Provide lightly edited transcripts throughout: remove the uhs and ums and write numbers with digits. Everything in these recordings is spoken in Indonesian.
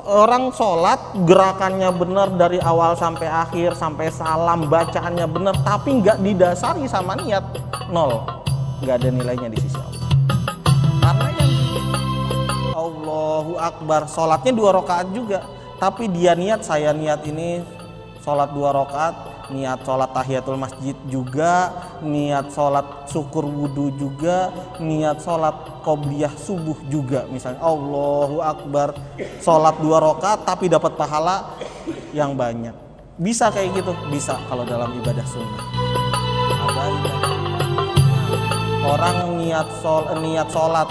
orang sholat gerakannya benar dari awal sampai akhir, sampai salam bacaannya benar, tapi nggak didasari sama niat, nol, nggak ada nilainya di sisi Allah. Karena yang Allahu Akbar, sholatnya 2 rakaat juga, tapi dia niat, saya niat ini sholat 2 rakaat, niat sholat tahiyatul masjid juga, niat sholat syukur wudhu juga, niat sholat qobliyah subuh juga. Misalnya Allahu Akbar, sholat 2 rakaat tapi dapat pahala yang banyak. Bisa kayak gitu? Bisa kalau dalam ibadah sunnah. Ada ibadah. Orang niat sholat,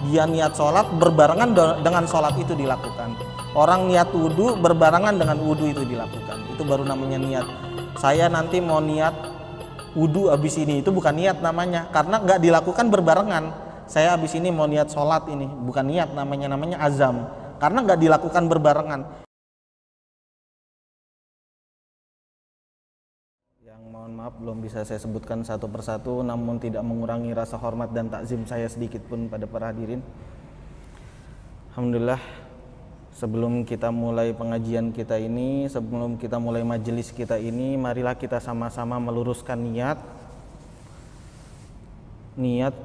dia niat sholat berbarengan dengan sholat itu dilakukan. Orang niat wudhu berbarengan dengan wudhu itu dilakukan. Itu baru namanya niat. Saya nanti mau niat wudhu abis ini, itu bukan niat namanya, karena nggak dilakukan berbarengan. Saya abis ini mau niat sholat ini, bukan niat namanya azam, karena nggak dilakukan berbarengan. Yang mohon maaf belum bisa saya sebutkan satu persatu, namun tidak mengurangi rasa hormat dan takzim saya sedikit pun pada para hadirin. Alhamdulillah, sebelum kita mulai pengajian kita ini, sebelum kita mulai majelis kita ini, marilah kita sama-sama meluruskan niat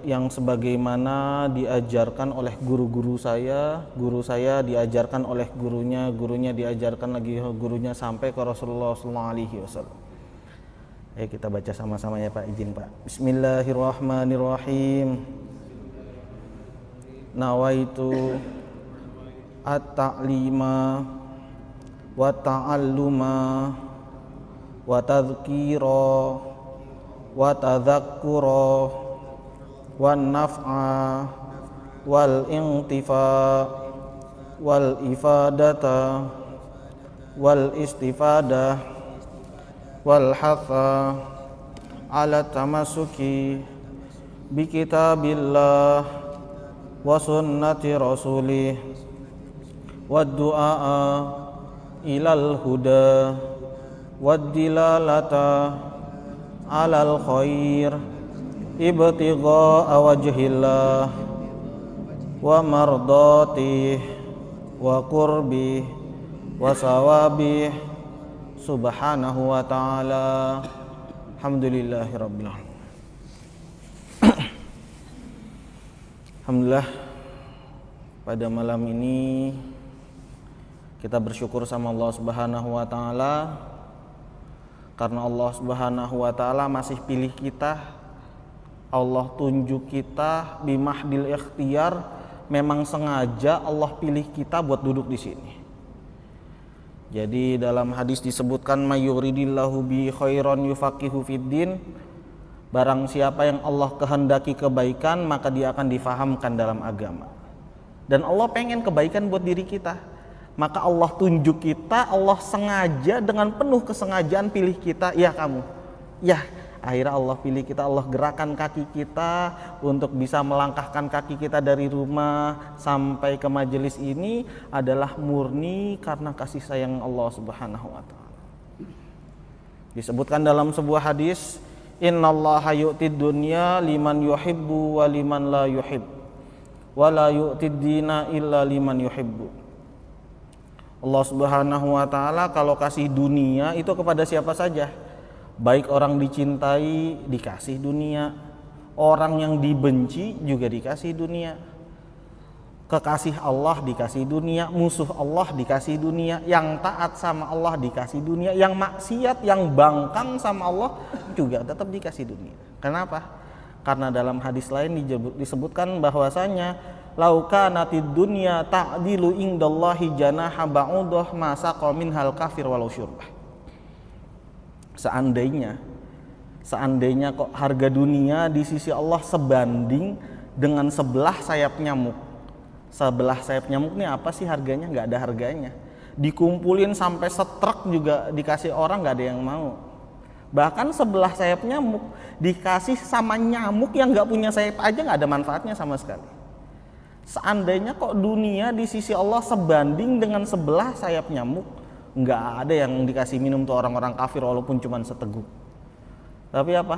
yang sebagaimana diajarkan oleh guru saya diajarkan oleh gurunya diajarkan lagi gurunya sampai ke Rasulullah SAW. Ayo kita baca sama-sama ya Pak, izin Pak. Bismillahirrahmanirrahim. Nawaitu at-ta'lima wa ta'alluma wa tadhkira wa tadhakkura wan naf'a wal intifa wal ifadata wal istifadah wal hatha ala tamassuki bi kitabillah wa sunnati rasulih wad du'a ilal huda wad dilalata alal khair ibtigha'a wajhillah wa mardatih wa qurbih wa sawabih subhanahu wa ta'ala. Alhamdulillahirabbil alamin. Alhamdulillah, pada malam ini kita bersyukur sama Allah Subhanahu wa taala karena Allah Subhanahu wa taala masih pilih kita. Allah tunjuk kita bimahdil ikhtiyar, memang sengaja Allah pilih kita buat duduk di sini. Jadi dalam hadis disebutkan mayuridillahu bi khairan yufaqihu fiddin, barang siapa yang Allah kehendaki kebaikan maka dia akan difahamkan dalam agama. Dan Allah pengen kebaikan buat diri kita, maka Allah tunjuk kita, Allah sengaja dengan penuh kesengajaan pilih kita. Ya kamu, ya akhirnya Allah pilih kita, Allah gerakan kaki kita untuk bisa melangkahkan kaki kita dari rumah sampai ke majelis ini adalah murni karena kasih sayang Allah Subhanahu wa taala. Disebutkan dalam sebuah hadis, innallaha yu'tid dunya liman yuhibbu wa liman la yuhib wa la yu'tid dina illa liman yuhibbu. Allah Subhanahu wa taala kalau kasih dunia itu kepada siapa saja. Baik orang dicintai dikasih dunia, orang yang dibenci juga dikasih dunia. Kekasih Allah dikasih dunia, musuh Allah dikasih dunia, yang taat sama Allah dikasih dunia, yang maksiat, yang bangkang sama Allah juga tetap dikasih dunia. Kenapa? Karena dalam hadis lain disebutkan bahwasanya laukanatid dunya ta'dilu indallahi janaha ba'udah ma saqa minhal kafir walau syurbah. Seandainya kok harga dunia di sisi Allah sebanding dengan sebelah sayap nyamuk. Sebelah sayap nyamuk ini apa sih harganya? Nggak ada harganya. Dikumpulin sampai setruk juga dikasih orang nggak ada yang mau. Bahkan sebelah sayap nyamuk dikasih sama nyamuk yang nggak punya sayap aja nggak ada manfaatnya sama sekali. Seandainya kok dunia di sisi Allah sebanding dengan sebelah sayap nyamuk, nggak ada yang dikasih minum tuh orang-orang kafir walaupun cuma seteguk. Tapi apa?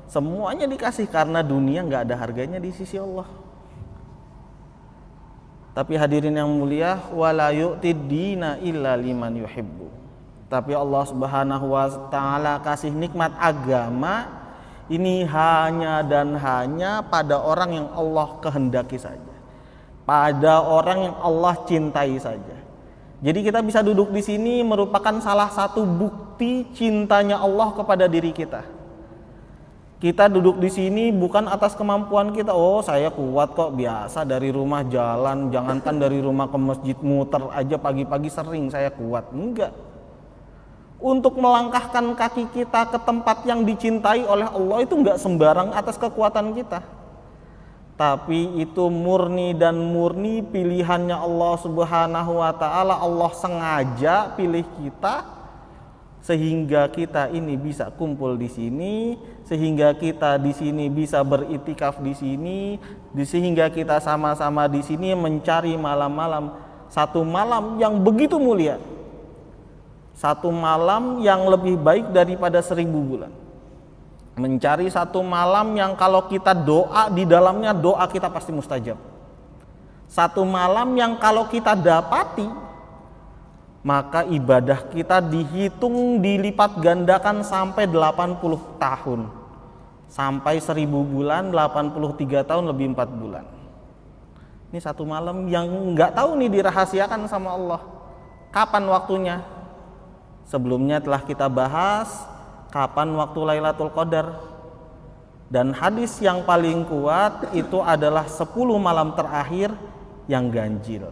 Semuanya dikasih karena dunia nggak ada harganya di sisi Allah. Tapi hadirin yang mulia, wala yu'tid dina illa liman yuhibbu. Tapi Allah Subhanahu wa taala kasih nikmat agama ini hanya dan hanya pada orang yang Allah kehendaki saja. Pada orang yang Allah cintai saja. Jadi kita bisa duduk di sini merupakan salah satu bukti cintanya Allah kepada diri kita. Kita duduk di sini bukan atas kemampuan kita. Oh, saya kuat kok, biasa dari rumah jalan, jangankan dari rumah ke masjid muter aja pagi-pagi sering saya kuat. Enggak. Untuk melangkahkan kaki kita ke tempat yang dicintai oleh Allah itu enggak sembarang atas kekuatan kita. Tapi itu murni dan murni pilihannya Allah Subhanahu wa taala. Allah sengaja pilih kita sehingga kita ini bisa kumpul di sini, sehingga kita di sini bisa beritikaf di sini, sehingga kita sama-sama di sini mencari malam-malam, satu malam yang begitu mulia, satu malam yang lebih baik daripada 1000 bulan. Mencari satu malam yang kalau kita doa di dalamnya, doa kita pasti mustajab. Satu malam yang kalau kita dapati, maka ibadah kita dihitung dilipat gandakan sampai 80 tahun. Sampai 1000 bulan, 83 tahun lebih 4 bulan. Ini satu malam yang nggak tahu nih dirahasiakan sama Allah. Kapan waktunya? Sebelumnya telah kita bahas kapan waktu Lailatul Qadar. Dan hadis yang paling kuat itu adalah 10 malam terakhir yang ganjil.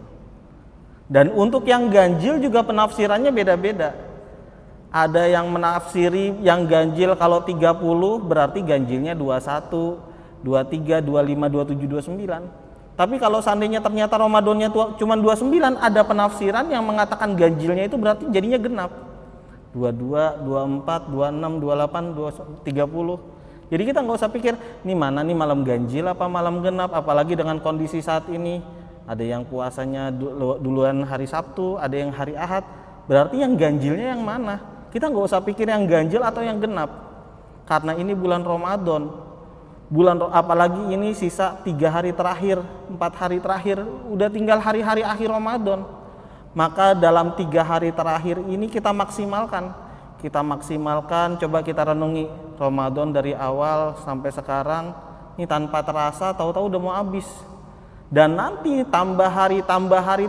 Dan untuk yang ganjil juga penafsirannya beda-beda. Ada yang menafsiri yang ganjil kalau 30 berarti ganjilnya 21, 23, 25, 27, 29. Tapi kalau seandainya ternyata Ramadannya cuma 29, ada penafsiran yang mengatakan ganjilnya itu berarti jadinya genap. 22, 24, 26, 28, 30. Jadi kita nggak usah pikir, ini mana nih malam ganjil apa malam genap, apalagi dengan kondisi saat ini. Ada yang puasanya duluan hari Sabtu, ada yang hari Ahad. Berarti yang ganjilnya yang mana? Kita nggak usah pikir yang ganjil atau yang genap. Karena ini bulan Ramadan. Apalagi ini sisa 3 hari terakhir, 4 hari terakhir, udah tinggal hari-hari akhir Ramadan. Maka dalam 3 hari terakhir ini kita maksimalkan. Coba kita renungi Ramadan dari awal sampai sekarang. Ini tanpa terasa, tahu-tahu udah mau habis. Dan nanti tambah hari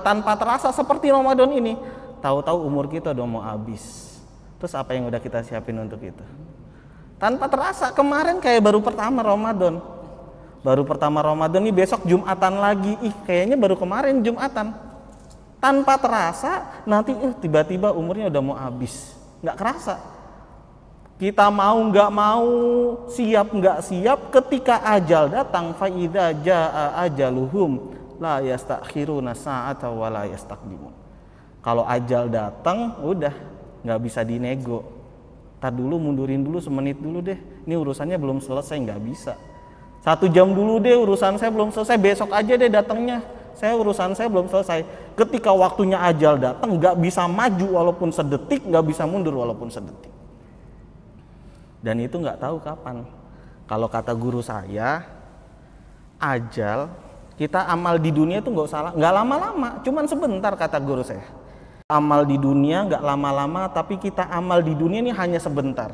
tanpa terasa seperti Ramadan ini, tahu-tahu umur kita udah mau habis. Terus apa yang udah kita siapin untuk itu? Tanpa terasa, kemarin kayak baru pertama Ramadan. Baru pertama Ramadan nih, besok Jumatan lagi. Kayaknya baru kemarin Jumatan. Tanpa terasa, nanti tiba-tiba umurnya udah mau habis. Nggak kerasa. Kita mau nggak mau, siap nggak siap, ketika ajal datang, fa idza jaa ajaluhum la yastakhiruna sa'ata wa la yastaqdimun. Kalau ajal datang, udah nggak bisa dinego. Tar dulu, mundurin dulu semenit dulu deh. Ini urusannya belum selesai, nggak bisa. 1 jam dulu deh, urusan saya belum selesai, besok aja deh datangnya. Urusan saya belum selesai. Ketika waktunya ajal datang, nggak bisa maju walaupun sedetik, nggak bisa mundur walaupun sedetik. Dan itu nggak tahu kapan. Kalau kata guru saya, ajal kita amal di dunia itu nggak lama-lama, cuman sebentar kata guru saya. Amal di dunia nggak lama-lama, tapi kita amal di dunia ini hanya sebentar.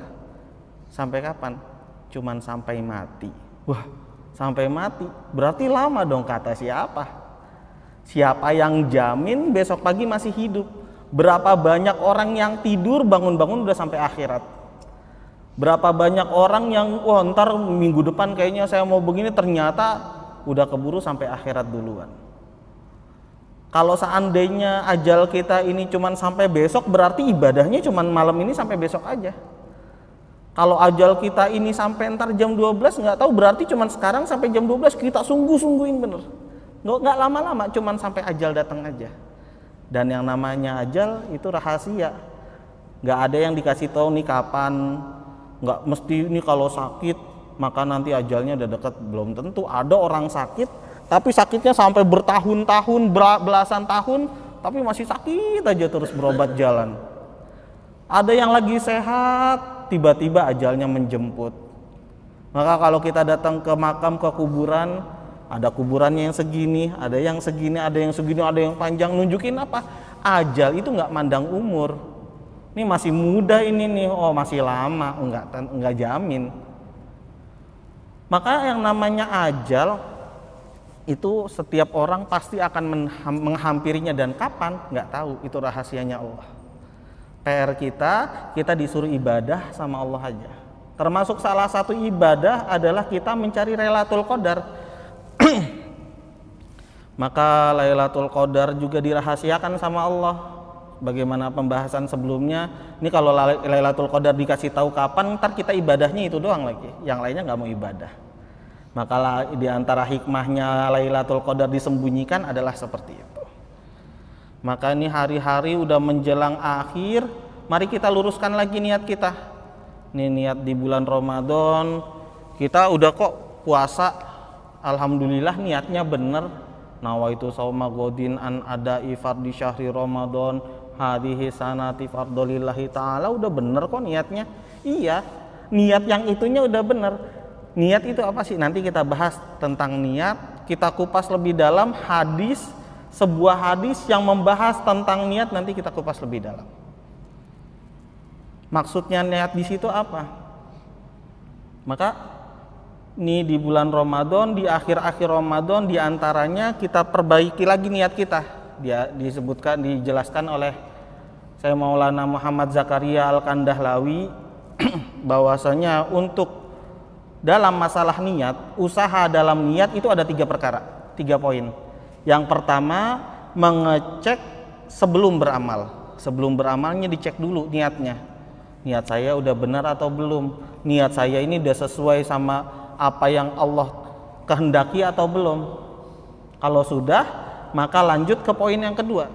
Sampai kapan? Cuman sampai mati. Wah, sampai mati berarti lama dong kata siapa? Siapa yang jamin besok pagi masih hidup? Berapa banyak orang yang tidur bangun-bangun udah sampai akhirat? Berapa banyak orang yang ntar minggu depan kayaknya saya mau begini, ternyata udah keburu sampai akhirat duluan. Kalau seandainya ajal kita ini cuman sampai besok, berarti ibadahnya cuman malam ini sampai besok aja. Kalau ajal kita ini sampai ntar jam 12, nggak tahu, berarti cuman sekarang sampai jam 12 kita sungguh-sungguhin bener. Nggak lama-lama, cuman sampai ajal datang aja. Dan yang namanya ajal itu rahasia. Nggak ada yang dikasih tahu nih kapan. Nggak mesti ini kalau sakit maka nanti ajalnya udah dekat, belum tentu. Ada orang sakit tapi sakitnya sampai bertahun-tahun, belasan tahun, tapi masih sakit aja terus berobat jalan. Ada yang lagi sehat tiba-tiba ajalnya menjemput. Maka kalau kita datang ke makam, ke kuburan, Ada kuburannya yang segini, ada yang segini, ada yang segini, ada yang panjang. Nunjukin apa? Ajal itu nggak mandang umur. Ini masih muda ini nih, oh masih lama, enggak jamin. Maka yang namanya ajal itu setiap orang pasti akan menghampirinya, dan kapan nggak tahu, itu rahasianya Allah. PR kita disuruh ibadah sama Allah aja. Termasuk salah satu ibadah adalah kita mencari Lailatul Qadar. Maka Lailatul Qadar juga dirahasiakan sama Allah. Bagaimana pembahasan sebelumnya, ini kalau Lailatul Qadar dikasih tahu kapan, ntar kita ibadahnya itu doang lagi, yang lainnya nggak mau ibadah. Maka di antara hikmahnya Lailatul Qadar disembunyikan adalah seperti itu. Maka ini hari-hari udah menjelang akhir, mari kita luruskan lagi niat kita. Ini niat di bulan Ramadan, kita udah kok puasa, alhamdulillah niatnya bener. Nawaitu sauma godin an adai fardhi syahri Ramadan hadhihi sanati fardholillahi ta'ala, udah bener kok niatnya. Iya, niat yang itunya udah bener. Niat itu apa sih? Nanti kita bahas tentang niat, kita kupas lebih dalam hadis, sebuah hadis yang membahas tentang niat, nanti kita kupas lebih dalam. Maksudnya niat di situ apa? Maka ini di bulan Ramadan, di akhir-akhir Ramadan, diantaranya kita perbaiki lagi niat kita. Dia dijelaskan oleh saya Maulana Muhammad Zakaria Al-Kandahlawi bahwasanya untuk dalam masalah niat, usaha dalam niat itu ada 3 perkara, 3 poin. Yang pertama, mengecek sebelum beramal. Sebelum beramalnya dicek dulu niatnya. Niat saya udah benar atau belum? Niat saya ini udah sesuai sama apa yang Allah kehendaki atau belum? Kalau sudah, maka lanjut ke poin yang kedua.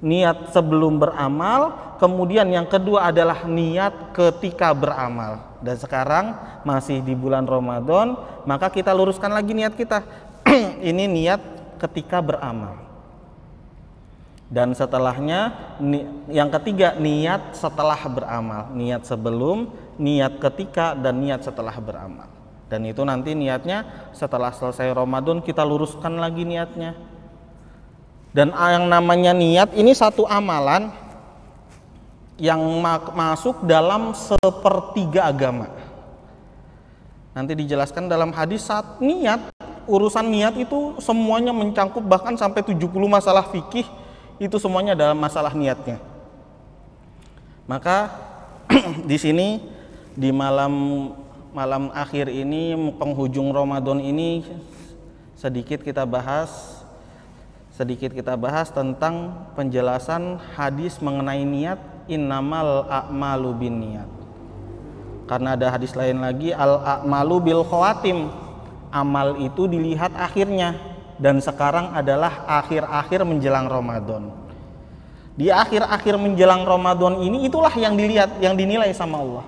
Niat sebelum beramal, kemudian yang kedua adalah niat ketika beramal. Dan sekarang masih di bulan Ramadan, maka kita luruskan lagi niat kita. Ini niat ketika beramal. Dan setelahnya yang ketiga, niat setelah beramal. Niat sebelum, niat ketika, dan niat setelah beramal. Dan itu nanti niatnya setelah selesai Ramadan kita luruskan lagi niatnya. Dan yang namanya niat ini satu amalan yang masuk dalam 1/3 agama. Nanti dijelaskan dalam hadis, saat niat, urusan niat itu semuanya mencangkup bahkan sampai 70 masalah fikih, itu semuanya dalam masalah niatnya. Maka di sini di malam akhir ini, penghujung Ramadan ini, sedikit kita bahas tentang penjelasan hadis mengenai niat, innamal a'malu binniyat. Karena ada hadis lain lagi, al a'malu bil khawatim, amal itu dilihat akhirnya, dan sekarang adalah akhir-akhir menjelang Ramadan. Di akhir-akhir menjelang Ramadan ini, itulah yang dilihat, yang dinilai sama Allah.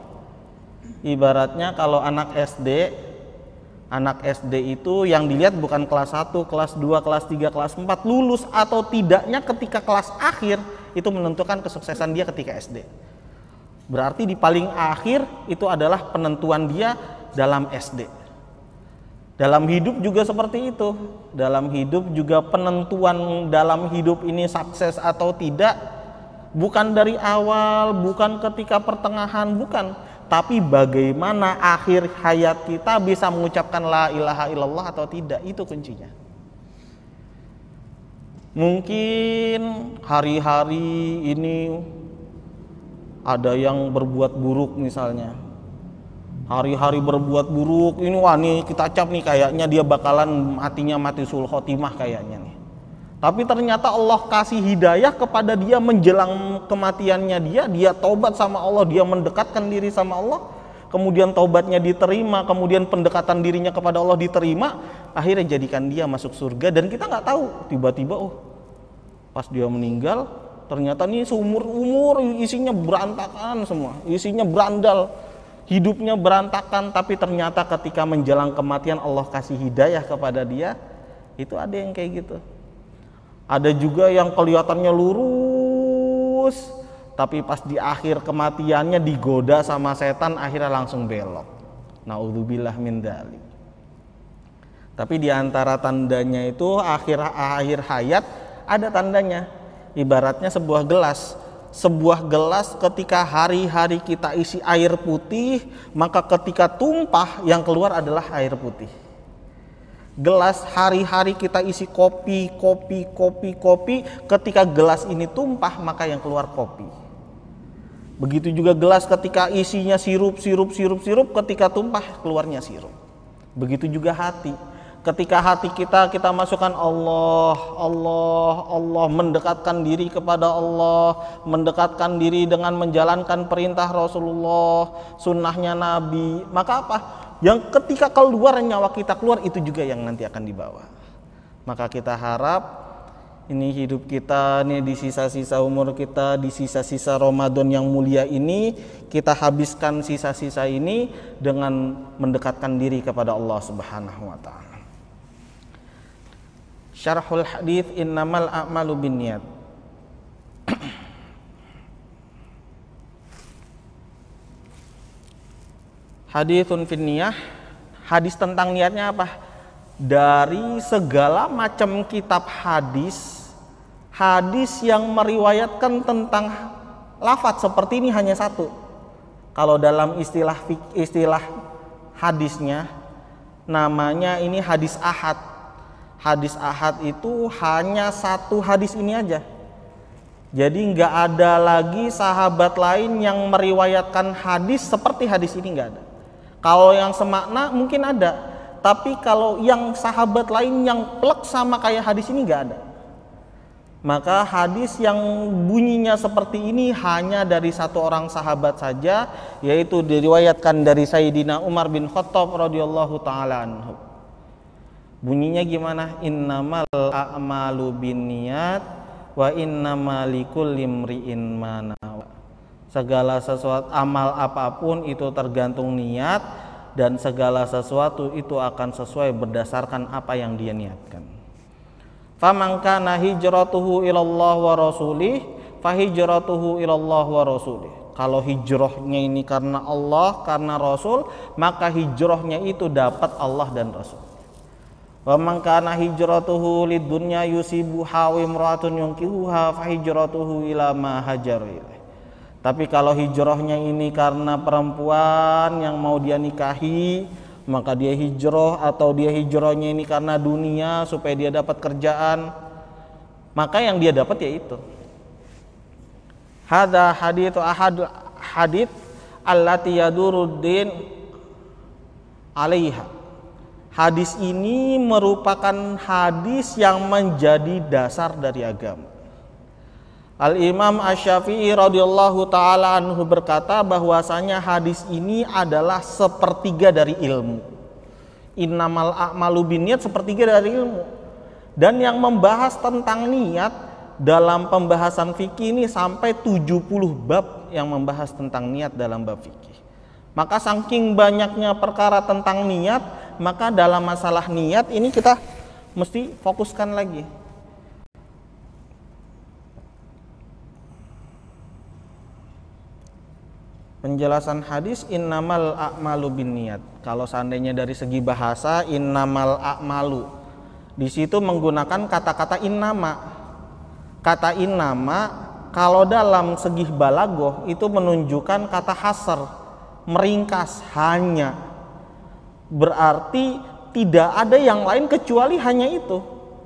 Ibaratnya kalau anak SD itu yang dilihat bukan kelas 1, kelas 2, kelas 3, kelas 4, lulus atau tidaknya ketika kelas akhir, itu menentukan kesuksesan dia ketika SD. Berarti di paling akhir itu adalah penentuan dia dalam SD. Dalam hidup juga seperti itu. Dalam hidup juga penentuan dalam hidup ini sukses atau tidak bukan dari awal, bukan ketika pertengahan, bukan. Tapi bagaimana akhir hayat kita bisa mengucapkan la ilaha illallah atau tidak, itu kuncinya. Mungkin hari-hari ini ada yang berbuat buruk misalnya. Hari-hari berbuat buruk, ini wah nih kita cap nih, kayaknya dia bakalan mati sul khotimah kayaknya nih. Tapi ternyata Allah kasih hidayah kepada dia menjelang kematiannya dia taubat sama Allah, dia mendekatkan diri sama Allah, kemudian taubatnya diterima, kemudian pendekatan dirinya kepada Allah diterima, akhirnya jadikan dia masuk surga. Dan kita nggak tahu, tiba-tiba pas dia meninggal, ternyata nih seumur-umur isinya berantakan semua, isinya berandal, hidupnya berantakan, tapi ternyata ketika menjelang kematian Allah kasih hidayah kepada dia. Itu ada yang kayak gitu. Ada juga yang kelihatannya lurus, tapi pas di akhir kematiannya digoda sama setan, akhirnya langsung belok. Naudzubillah min dzalik. Tapi di antara tandanya itu akhir hayat ada tandanya. Ibaratnya sebuah gelas. Sebuah gelas ketika hari-hari kita isi air putih, maka ketika tumpah yang keluar adalah air putih. Gelas hari-hari kita isi kopi, ketika gelas ini tumpah maka yang keluar kopi. Begitu juga gelas ketika isinya sirup, ketika tumpah keluarnya sirup. Begitu juga hati. Ketika hati kita masukkan Allah, mendekatkan diri kepada Allah, mendekatkan diri dengan menjalankan perintah Rasulullah, sunnahnya Nabi, maka apa? Yang ketika keluar nyawa kita keluar, itu juga yang nanti akan dibawa. Maka kita harap ini hidup kita nih di sisa-sisa umur kita, di sisa-sisa Ramadan yang mulia ini, kita habiskan sisa-sisa ini dengan mendekatkan diri kepada Allah Subhanahu wa taala. Syarhul hadits innamal a'malu binniyat. Haditsun finniyah, hadis tentang niatnya apa? Dari segala macam kitab hadis, hadis yang meriwayatkan tentang lafaz seperti ini hanya satu. Kalau dalam istilah hadisnya namanya ini hadis ahad. Hadis ahad itu hanya satu hadis ini aja. Jadi nggak ada lagi sahabat lain yang meriwayatkan hadis seperti hadis ini, nggak ada. Kalau yang semakna mungkin ada, tapi kalau yang sahabat lain yang plek sama kayak hadis ini nggak ada. Maka hadis yang bunyinya seperti ini hanya dari satu orang sahabat saja, yaitu diriwayatkan dari Sayyidina Umar bin Khattab radhiyallahu taala anhu. Bunyinya gimana? Innamal a'malu binniyat wa innamal likulli imri'in ma nawa. Segala sesuatu amal apapun itu tergantung niat, dan segala sesuatu itu akan sesuai berdasarkan apa yang dia niatkan. Faman kana hijratuhu ilallah wa rasulih fa hijratuhu ilallah wa rasulih. Kalau hijrahnya ini karena Allah, karena Rasul, maka hijrahnya itu dapat Allah dan Rasul. Wa man kana hijratuhu lidunya yusibuha wa imra'atun yunkihuha fa hijratuhu ila ma hajar ilaih. Tapi kalau hijrahnya ini karena perempuan yang mau dia nikahi, maka dia hijrah, atau dia hijrahnya ini karena dunia supaya dia dapat kerjaan, maka yang dia dapat yaitu hadza haditsu ahad hadits allati yaduruddin 'alaiha. Hadis ini merupakan hadis yang menjadi dasar dari agama. Al-Imam Asy-Syafi'i radhiyallahu taala anhu berkata bahwasanya hadis ini adalah sepertiga dari ilmu. Innamal a'malu binniyat, sepertiga dari ilmu. Dan yang membahas tentang niat dalam pembahasan fikih ini sampai 70 bab yang membahas tentang niat dalam bab fikih. Maka saking banyaknya perkara tentang niat, maka dalam masalah niat ini kita mesti fokuskan lagi. Penjelasan hadis innamal a'malu binniyat. Kalau seandainya dari segi bahasa innamal a'malu, di situ menggunakan kata-kata innama. Kata innama kalau dalam segi balaghah itu menunjukkan kata hasr, meringkas, hanya. Berarti tidak ada yang lain kecuali hanya itu.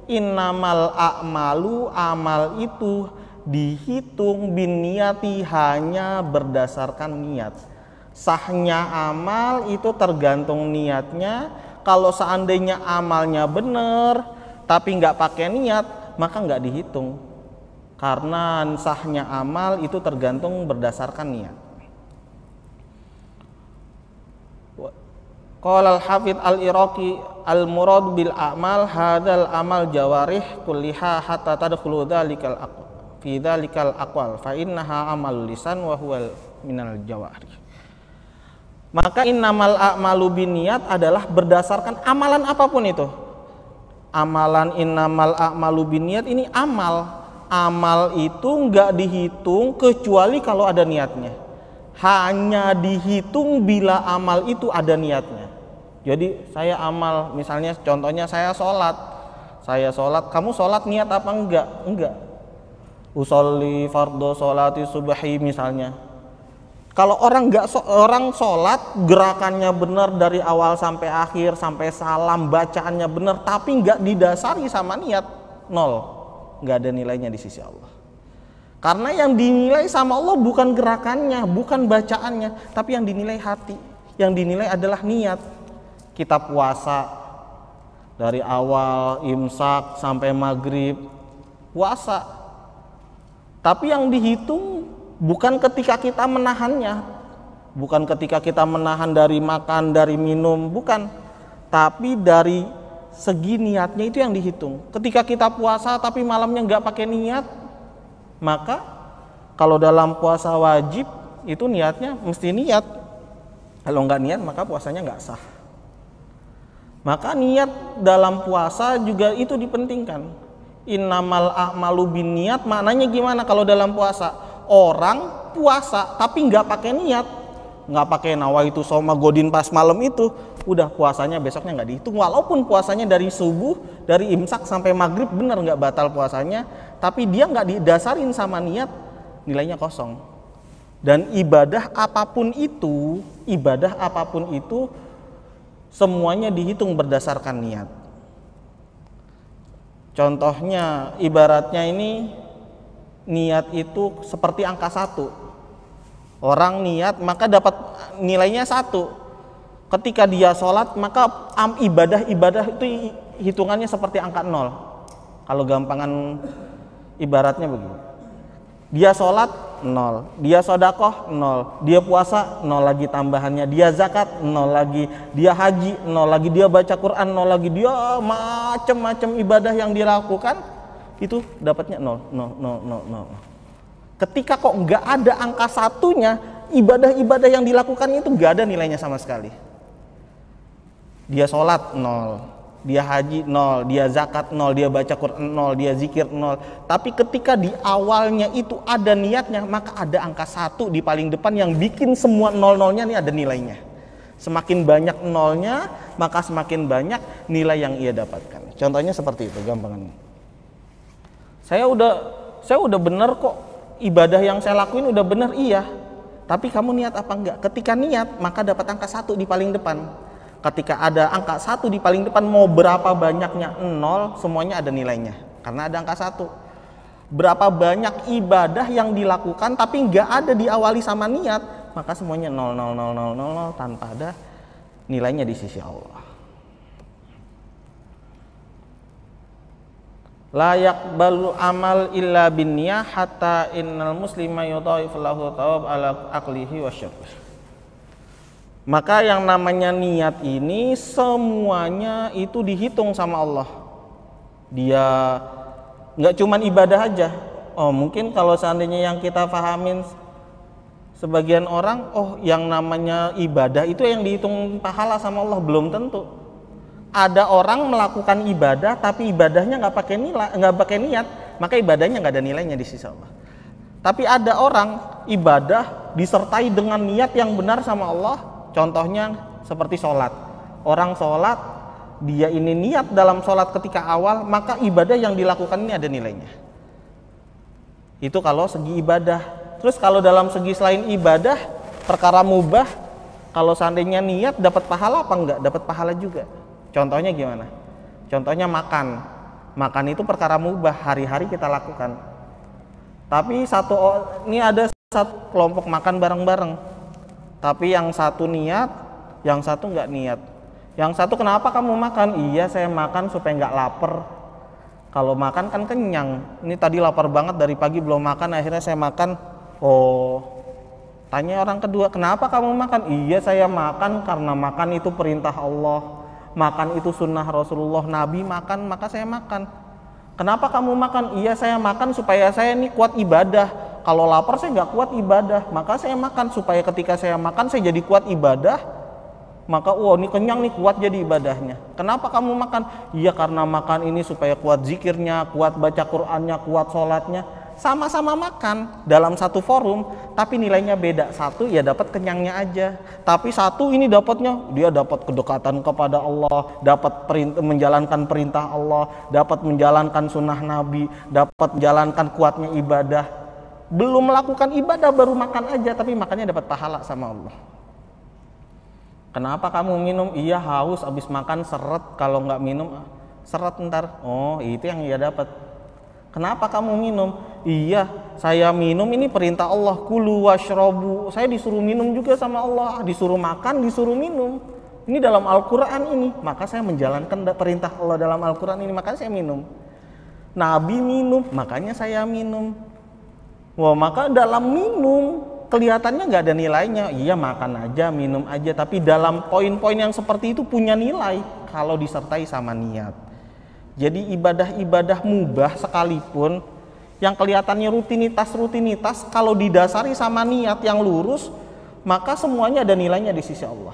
Innamal a'malu, amal itu dihitung binniyati, hanya berdasarkan niat. Sahnya amal itu tergantung niatnya. Kalau seandainya amalnya benar tapi nggak pakai niat, maka nggak dihitung, karena sahnya amal itu tergantung berdasarkan niat. Qala al-Hafidz al-Iraqi al-murad bil a'mal hadzal amal jawarih kulliha hatta tadkhulu dzalikal aqwal fi dzalikal aqwal fa innaha amalul lisan wa huwa minal jawarih. Maka innamal a'malu binniyat adalah berdasarkan amalan apapun itu. Amalan innamal a'malu binniyat ini amal. Amal itu enggak dihitung kecuali kalau ada niatnya. Hanya dihitung bila amal itu ada niatnya. Jadi saya amal, misalnya contohnya saya sholat, kamu sholat niat apa enggak? Enggak. Usolli fardhu sholati subhi misalnya. Kalau orang sholat gerakannya benar dari awal sampai akhir, sampai salam bacaannya benar, tapi enggak didasari sama niat, nol, enggak ada nilainya di sisi Allah. Karena yang dinilai sama Allah bukan gerakannya, bukan bacaannya, tapi yang dinilai hati. Yang dinilai adalah niat. Kita puasa dari awal imsak sampai maghrib, puasa. Tapi yang dihitung bukan ketika kita menahannya, bukan ketika kita menahan dari makan, dari minum, bukan. Tapi dari segi niatnya itu yang dihitung. Ketika kita puasa tapi malamnya nggak pakai niat, maka kalau dalam puasa wajib itu niatnya mesti niat. Kalau nggak niat maka puasanya nggak sah. Maka niat dalam puasa juga itu dipentingkan. Innamal a'malu binniyat, maknanya gimana kalau dalam puasa? Orang puasa tapi nggak pakai niat, nggak pakai nawaitu shoma godin pas malam itu, udah puasanya besoknya nggak dihitung. Walaupun puasanya dari subuh, dari imsak sampai maghrib bener nggak batal puasanya, tapi dia nggak didasarin sama niat, nilainya kosong. Dan ibadah apapun itu semuanya dihitung berdasarkan niat. Contohnya ibaratnya ini, niat itu seperti angka 1. Orang niat maka dapat nilainya 1. Ketika dia sholat maka ibadah itu hitungannya seperti angka 0. Kalau gampangan ibaratnya begini, dia sholat 0, dia sodakoh 0, dia puasa 0 lagi tambahannya, dia zakat 0 lagi, dia haji 0 lagi, dia baca Quran 0 lagi, dia macam-macam ibadah yang dilakukan itu dapatnya 0. Ketika kok nggak ada angka 1-nya, ibadah-ibadah yang dilakukan itu nggak ada nilainya sama sekali. Dia sholat 0, dia haji 0, dia zakat 0, dia baca Quran 0, dia zikir 0. Tapi ketika di awalnya itu ada niatnya, maka ada angka 1 di paling depan yang bikin semua nol-nolnya ini ada nilainya. Semakin banyak nolnya, maka semakin banyak nilai yang ia dapatkan. Contohnya seperti itu gampangannya. Saya udah benar kok, ibadah yang saya lakuin udah benar, iya. Tapi kamu niat apa enggak? Ketika niat, maka dapat angka 1 di paling depan. Ketika ada angka 1 di paling depan, mau berapa banyaknya 0, semuanya ada nilainya. Karena ada angka 1. Berapa banyak ibadah yang dilakukan tapi nggak ada diawali sama niat, maka semuanya 0 tanpa ada nilainya di sisi Allah. La yaqbalu amal illa binniyah hatta innal muslima yudhaif lahu thawab ala aqlihi wasyarrihi. Maka yang namanya niat ini semuanya itu dihitung sama Allah. Dia nggak cuman ibadah aja. Oh, mungkin kalau seandainya yang kita pahamin sebagian orang, oh yang namanya ibadah itu yang dihitung pahala sama Allah, belum tentu. Ada orang melakukan ibadah tapi ibadahnya nggak pakai niat, maka ibadahnya nggak ada nilainya di sisi Allah. Tapi ada orang ibadah disertai dengan niat yang benar sama Allah. Contohnya seperti sholat. Orang sholat, dia ini niat dalam sholat ketika awal, maka ibadah yang dilakukan ini ada nilainya. Itu kalau segi ibadah. Terus kalau dalam segi selain ibadah, perkara mubah, kalau seandainya niat dapat pahala apa enggak? Dapat pahala juga. Contohnya gimana? Contohnya makan. Makan itu perkara mubah, hari-hari kita lakukan. Tapi ini ada satu kelompok makan bareng-bareng. Tapi yang satu niat, yang satu nggak niat. Yang satu, kenapa kamu makan? Iya, saya makan supaya nggak lapar. Kalau makan kan kenyang. Ini tadi lapar banget dari pagi belum makan, akhirnya saya makan. Oh, tanya orang kedua, kenapa kamu makan? Iya, saya makan karena makan itu perintah Allah. Makan itu sunnah Rasulullah, Nabi makan, maka saya makan. Kenapa kamu makan? Iya, saya makan supaya saya ini kuat ibadah. Kalau lapar saya nggak kuat ibadah, maka saya makan supaya ketika saya makan saya jadi kuat ibadah. Maka ini kenyang nih, kuat jadi ibadahnya. Kenapa kamu makan? Iya, karena makan ini supaya kuat zikirnya, kuat baca Qur'annya, kuat sholatnya. sama-sama makan dalam satu forum, tapi nilainya beda. Satu ya dapat kenyangnya aja, tapi satu ini dapatnya dia dapat kedekatan kepada Allah, dapat menjalankan perintah Allah, dapat menjalankan sunnah Nabi, dapat menjalankan kuatnya ibadah. Belum melakukan ibadah baru makan aja, tapi makannya dapat pahala sama Allah. Kenapa kamu minum? Iya haus, abis makan seret, kalau nggak minum seret ntar. Oh itu yang ia dapat. Kenapa kamu minum? Iya, saya minum ini perintah Allah, kulu washrobu. Saya disuruh minum juga sama Allah, disuruh makan, disuruh minum. Ini dalam Al-Quran ini, maka saya menjalankan perintah Allah dalam Al-Quran ini, maka saya minum. Nabi minum, makanya saya minum. Wah, maka dalam minum kelihatannya nggak ada nilainya. Iya makan aja, minum aja, tapi dalam poin-poin yang seperti itu punya nilai kalau disertai sama niat. Jadi ibadah-ibadah mubah sekalipun yang kelihatannya rutinitas, kalau didasari sama niat yang lurus, maka semuanya ada nilainya di sisi Allah.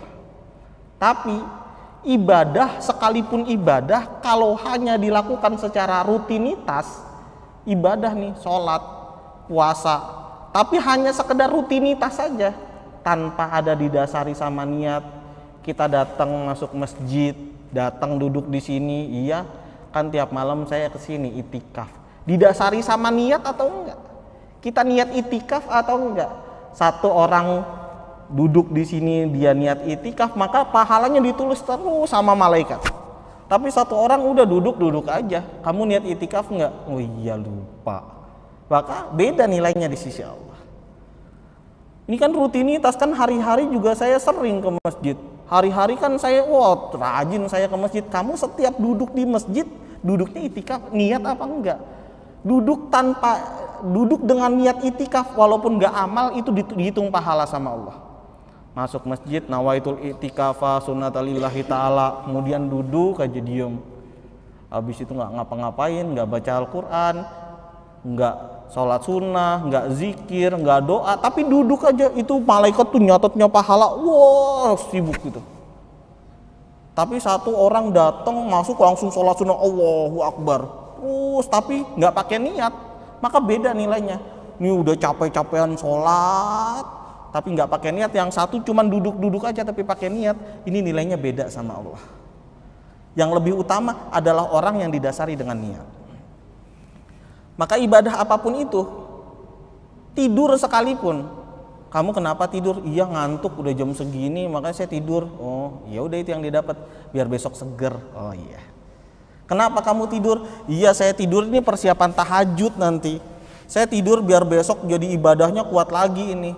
Tapi ibadah sekalipun ibadah, kalau hanya dilakukan secara rutinitas, ibadah nih, sholat, puasa, tapi hanya sekedar rutinitas saja, tanpa ada didasari sama niat. Kita datang masuk masjid, datang duduk di sini, iya kan tiap malam saya kesini itikaf, didasari sama niat atau enggak? Kita niat itikaf atau enggak? Satu orang duduk di sini dia niat itikaf, maka pahalanya ditulis terus sama malaikat. Tapi satu orang udah duduk aja, kamu niat itikaf enggak? Oh iya lupa. Maka beda nilainya di sisi Allah. Ini kan rutinitas, kan hari-hari juga saya sering ke masjid. Hari-hari kan saya, rajin saya ke masjid. Kamu setiap duduk di masjid, duduknya itikaf, niat apa enggak? Duduk dengan niat itikaf, walaupun enggak amal, itu dihitung pahala sama Allah. Masuk masjid, nawaitul itikafa sunnatalillahi ta'ala, kemudian duduk aja diem. Habis itu enggak ngapa-ngapain, enggak baca Al-Quran, enggak sholat sunnah, enggak zikir, enggak doa, tapi duduk aja, itu malaikat tuh nyatetnya pahala, wah sibuk gitu. Tapi satu orang datang masuk langsung sholat sunnah, Allahu Akbar, terus tapi enggak pakai niat, maka beda nilainya. Ini udah capek-capekan sholat, tapi enggak pakai niat. Yang satu cuman duduk aja tapi pakai niat, ini nilainya beda sama Allah. Yang lebih utama adalah orang yang didasari dengan niat. Maka ibadah apapun itu, tidur sekalipun, kamu kenapa tidur? Iya ngantuk udah jam segini makanya saya tidur. Oh ya udah itu yang didapat, biar besok seger. Oh iya. Kenapa kamu tidur? Iya saya tidur ini persiapan tahajud nanti. Saya tidur biar besok jadi ibadahnya kuat lagi ini.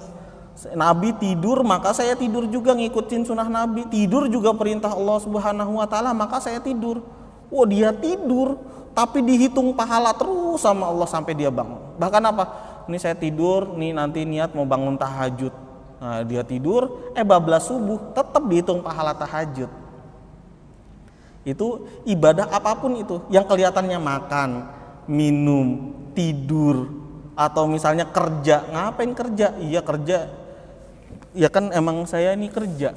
Nabi tidur maka saya tidur juga ngikutin sunnah Nabi. Tidur juga perintah Allah Subhanahu Wa Taala maka saya tidur. Oh dia tidur, tapi dihitung pahala terus sama Allah sampai dia bangun. Bahkan apa? Ini saya tidur, nih nanti niat mau bangun tahajud. Nah, dia tidur, bablas subuh, tetap dihitung pahala tahajud. Itu ibadah apapun itu, yang kelihatannya makan, minum, tidur, atau misalnya kerja. Ngapain kerja? Iya kerja. Ya kan emang saya ini kerja.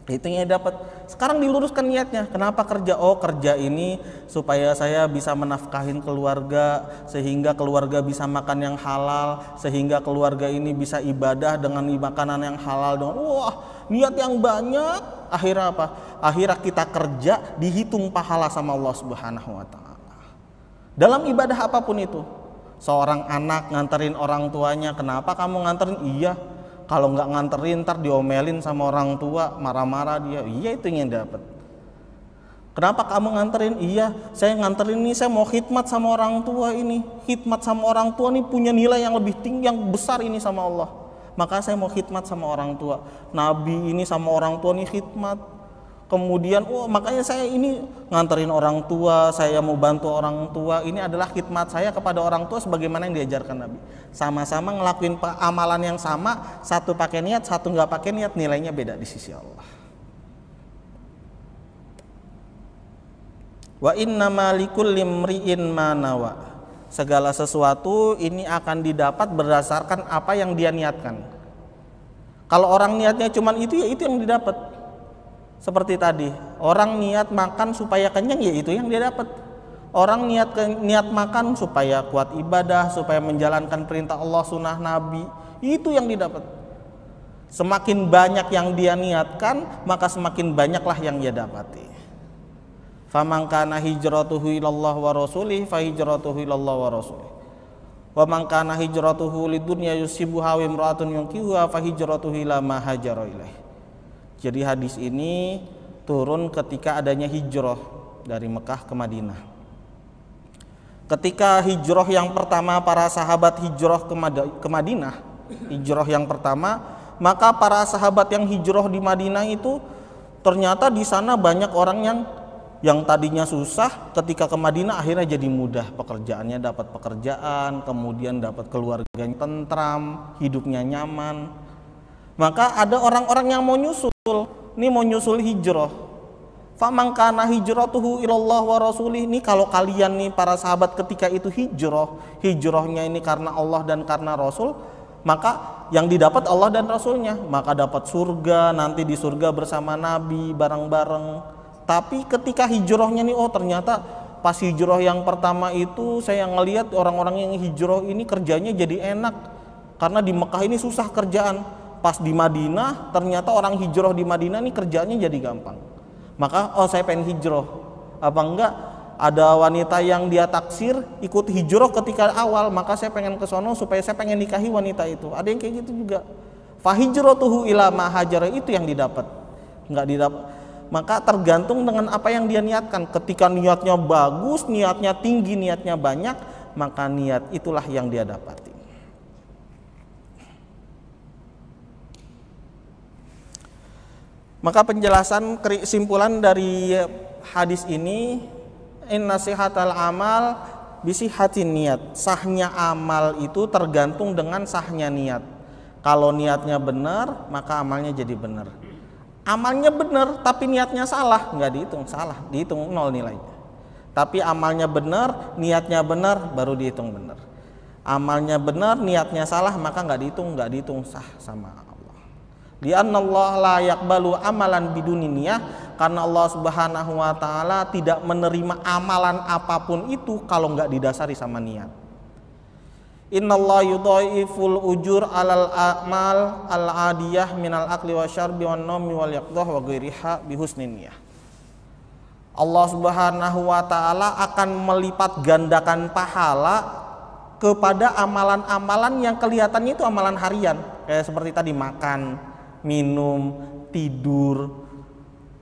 Itu yang dapat. Sekarang diluruskan niatnya. Kenapa kerja? Oh kerja ini supaya saya bisa menafkahin keluarga, sehingga keluarga bisa makan yang halal, sehingga keluarga ini bisa ibadah dengan makanan yang halal. Dengan niat yang banyak. Akhirnya apa? Akhirnya kita kerja dihitung pahala sama Allah Subhanahu Wa Taala. Dalam ibadah apapun itu, seorang anak nganterin orang tuanya. Kenapa kamu nganterin? Iya. Kalau nggak nganterin ntar diomelin sama orang tua, marah-marah dia. Iya itu yang dapat. Kenapa kamu nganterin? Iya saya nganterin ini, saya mau khidmat sama orang tua ini. Khidmat sama orang tua ini punya nilai yang lebih tinggi, yang besar ini sama Allah. Maka saya mau khidmat sama orang tua. Nabi ini sama orang tua ini khidmat. Kemudian makanya saya ini nganterin orang tua, saya mau bantu orang tua. Ini adalah khidmat saya kepada orang tua sebagaimana yang diajarkan Nabi. Sama-sama ngelakuin amalan yang sama, satu pakai niat, satu nggak pakai niat, nilainya beda di sisi Allah. Wa innama likulli imri'in ma nawa. Segala sesuatu ini akan didapat berdasarkan apa yang dia niatkan. Kalau orang niatnya cuman itu, ya itu yang didapat. Seperti tadi, orang niat makan supaya kenyang, ya itu yang dia dapat. Orang niat makan supaya kuat ibadah, supaya menjalankan perintah Allah, sunnah Nabi, itu yang didapat. Semakin banyak yang dia niatkan, maka semakin banyaklah yang dia dapati. Faman kana hijratuhu ilallah wa rasulih fa hijratuhu ilallah wa rasulih. Wa man kana hijratuhu lidunya yusibuha wa imra'atun yunkihuha fa hijratuhu ila ma hajara ilaih. Jadi hadis ini turun ketika adanya hijrah dari Mekah ke Madinah. Ketika hijrah yang pertama, para sahabat hijrah ke Madinah, hijrah yang pertama, maka para sahabat yang hijrah di Madinah itu ternyata di sana banyak orang yang tadinya susah, ketika ke Madinah akhirnya jadi mudah pekerjaannya, dapat pekerjaan, kemudian dapat keluarganya tentram, hidupnya nyaman. Maka ada orang-orang yang mau nyusul, ini mau nyusul hijrah. Faman kana hijratuhu ilallah wa rasulih. Ini kalau kalian nih para sahabat ketika itu hijrahnya ini karena Allah dan karena Rasul, maka yang didapat Allah dan Rasulnya, maka dapat surga, nanti di surga bersama Nabi bareng-bareng. Tapi ketika hijrahnya nih, oh ternyata pas hijrah yang pertama itu saya ngelihat orang-orang yang hijrah ini kerjanya jadi enak, karena di Mekah ini susah kerjaan. Pas di Madinah ternyata orang hijrah di Madinah ini kerjanya jadi gampang. Maka oh saya pengen hijrah. Apa enggak ada wanita yang dia taksir ikut hijrah ketika awal, maka saya pengen ke sono supaya saya pengen nikahi wanita itu. Ada yang kayak gitu juga. Fa hijratuhu ila ma hajara, itu yang didapat. Enggak didapat. Maka tergantung dengan apa yang dia niatkan. Ketika niatnya bagus, niatnya tinggi, niatnya banyak, maka niat itulah yang dia dapati. Maka penjelasan kesimpulan dari hadis ini, inna sihatal amal bisihatin niat. Sahnya amal itu tergantung dengan sahnya niat. Kalau niatnya benar, maka amalnya jadi benar. Amalnya benar tapi niatnya salah, nggak dihitung, salah, dihitung 0 nilainya. Tapi amalnya benar, niatnya benar, baru dihitung benar. Amalnya benar, niatnya salah, maka nggak dihitung sah sama Allah. Li'anna Allah la yaqbalu amalan biduni niyah, karena Allah Subhanahu wa taala tidak menerima amalan apapun itu kalau nggak didasari sama niat. Innallaha yudhaiful ujur alal a'mal al adiyah minal akli wasyarbi wan naumi wal yaqdah wa ghairiha bi husnin niyah. Allah Subhanahu wa taala akan melipat gandakan pahala kepada amalan-amalan yang kelihatannya itu amalan harian, kayak seperti tadi makan, minum, tidur,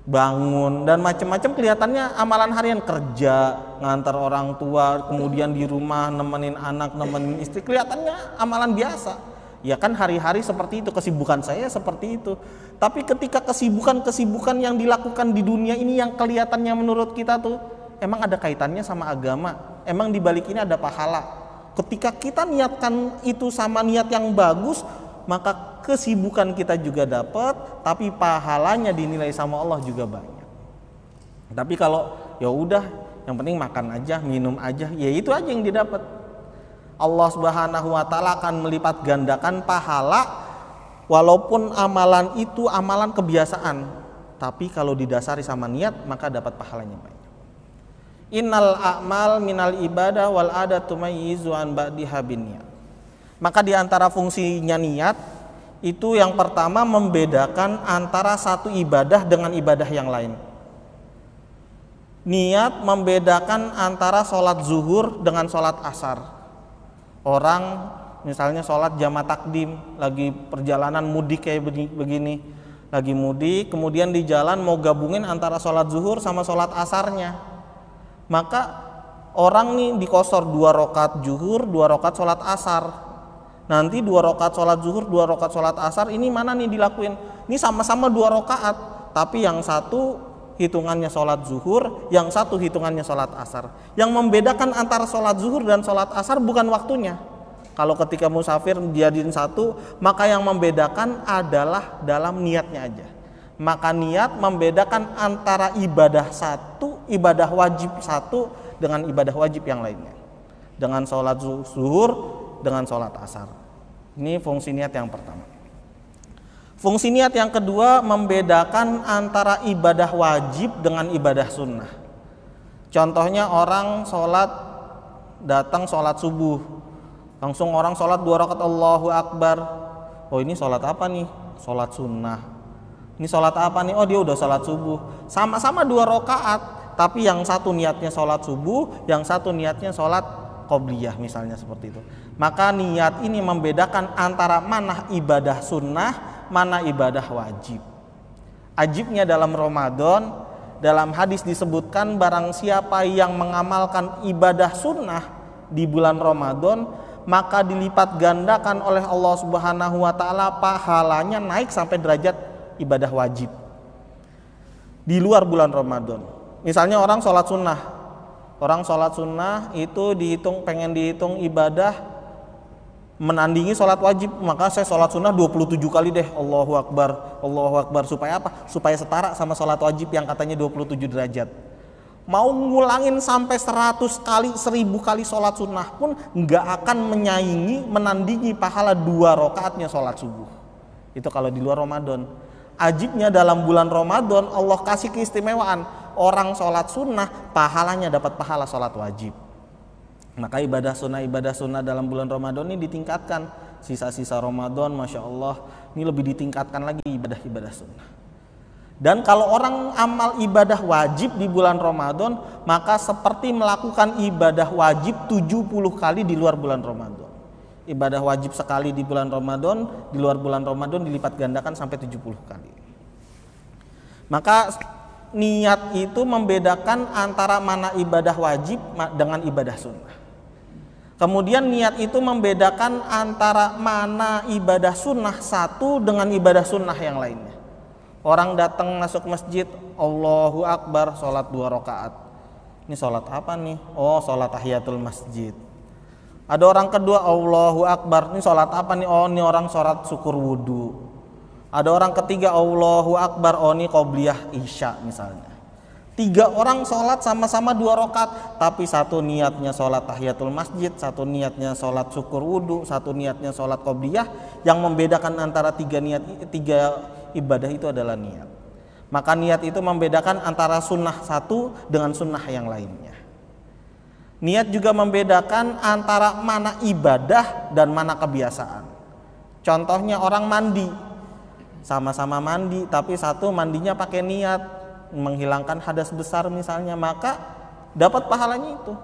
bangun, dan macam-macam kelihatannya amalan harian, kerja, ngantar orang tua, kemudian di rumah nemenin anak, nemenin istri, kelihatannya amalan biasa. Ya kan hari-hari seperti itu, kesibukan saya seperti itu. Tapi ketika kesibukan-kesibukan yang dilakukan di dunia ini yang kelihatannya menurut kita tuh emang ada kaitannya sama agama, emang di balik ini ada pahala. Ketika kita niatkan itu sama niat yang bagus, maka kesibukan kita juga dapat, tapi pahalanya dinilai sama Allah juga banyak. Tapi kalau ya udah, yang penting makan aja, minum aja, ya itu aja yang didapat. Allah Subhanahu wa taala akan melipat gandakan pahala walaupun amalan itu amalan kebiasaan, tapi kalau didasari sama niat maka dapat pahalanya banyak. Innal a'mal minal ibadah wal adatu mayyizu an ba'diha binniyat. Maka di antara fungsinya niat itu yang pertama membedakan antara satu ibadah dengan ibadah yang lain. Niat membedakan antara sholat zuhur dengan sholat asar. Orang misalnya sholat jamaah takdim, lagi perjalanan mudik kayak begini, lagi mudik, kemudian di jalan mau gabungin antara sholat zuhur sama sholat asarnya. Maka orang nih dikosor 2 rakaat zuhur, 2 rakaat sholat asar. Nanti 2 rakaat sholat zuhur, 2 rakaat sholat asar, ini mana nih dilakuin? Ini sama-sama 2 rakaat, tapi yang satu hitungannya sholat zuhur, yang satu hitungannya sholat asar. Yang membedakan antara sholat zuhur dan sholat asar bukan waktunya. Kalau ketika musafir jadiin satu, maka yang membedakan adalah dalam niatnya aja. Maka niat membedakan antara ibadah satu, ibadah wajib satu dengan ibadah wajib yang lainnya. Dengan sholat zuhur, dengan sholat asar. Ini fungsi niat yang pertama. Fungsi niat yang kedua membedakan antara ibadah wajib dengan ibadah sunnah. Contohnya orang sholat, datang sholat subuh, langsung orang sholat 2 rakaat Allahu Akbar. Oh ini sholat apa nih? Sholat sunnah. Ini sholat apa nih? Oh dia udah sholat subuh. Sama-sama 2 rakaat, tapi yang satu niatnya sholat subuh, yang satu niatnya sholat qobliyah misalnya seperti itu. Maka niat ini membedakan antara mana ibadah sunnah, mana ibadah wajib. Ajibnya dalam Ramadan, dalam hadis disebutkan barang siapa yang mengamalkan ibadah sunnah di bulan Ramadan, maka dilipat gandakan oleh Allah Subhanahu wa taala, pahalanya naik sampai derajat ibadah wajib di luar bulan Ramadan. Misalnya orang sholat sunnah, orang sholat sunnah itu pengen dihitung ibadah menandingi sholat wajib, maka saya sholat sunnah 27 kali deh, Allahu Akbar, Allahu Akbar. Supaya apa? Supaya setara sama sholat wajib yang katanya 27 derajat. Mau ngulangin sampai 100 kali, 1000 kali sholat sunnah pun nggak akan menandingi pahala 2 rakaatnya sholat subuh. Itu kalau di luar Ramadan. Ajibnya dalam bulan Ramadan Allah kasih keistimewaan, orang sholat sunnah pahalanya dapat pahala sholat wajib. Maka ibadah sunnah dalam bulan Ramadan ini ditingkatkan. Sisa-sisa Ramadan Masya Allah ini lebih ditingkatkan lagi ibadah-ibadah sunnah. Dan kalau orang amal ibadah wajib di bulan Ramadan, maka seperti melakukan ibadah wajib 70 kali di luar bulan Ramadan. Ibadah wajib sekali di bulan Ramadan, di luar bulan Ramadan dilipat gandakan sampai 70 kali. Maka niat itu membedakan antara mana ibadah wajib dengan ibadah sunnah. Kemudian niat itu membedakan antara mana ibadah sunnah satu dengan ibadah sunnah yang lainnya. Orang datang masuk masjid, Allahu Akbar, sholat 2 rakaat. Ini sholat apa nih? Oh sholat tahiyatul masjid. Ada orang kedua, Allahu Akbar, ini sholat apa nih? Oh ini orang sholat syukur wudu. Ada orang ketiga, Allahu Akbar, oh ini qobliyah isya misalnya. 3 orang sholat sama-sama 2 rakaat, tapi satu niatnya sholat tahiyatul masjid, satu niatnya sholat syukur wudu, satu niatnya sholat qobliyah. Yang membedakan antara 3 ibadah itu adalah niat. Maka niat itu membedakan antara sunnah satu dengan sunnah yang lainnya. Niat juga membedakan antara mana ibadah dan mana kebiasaan. Contohnya orang mandi, sama-sama mandi, tapi satu mandinya pakai niat menghilangkan hadas besar misalnya, maka dapat pahalanya itu.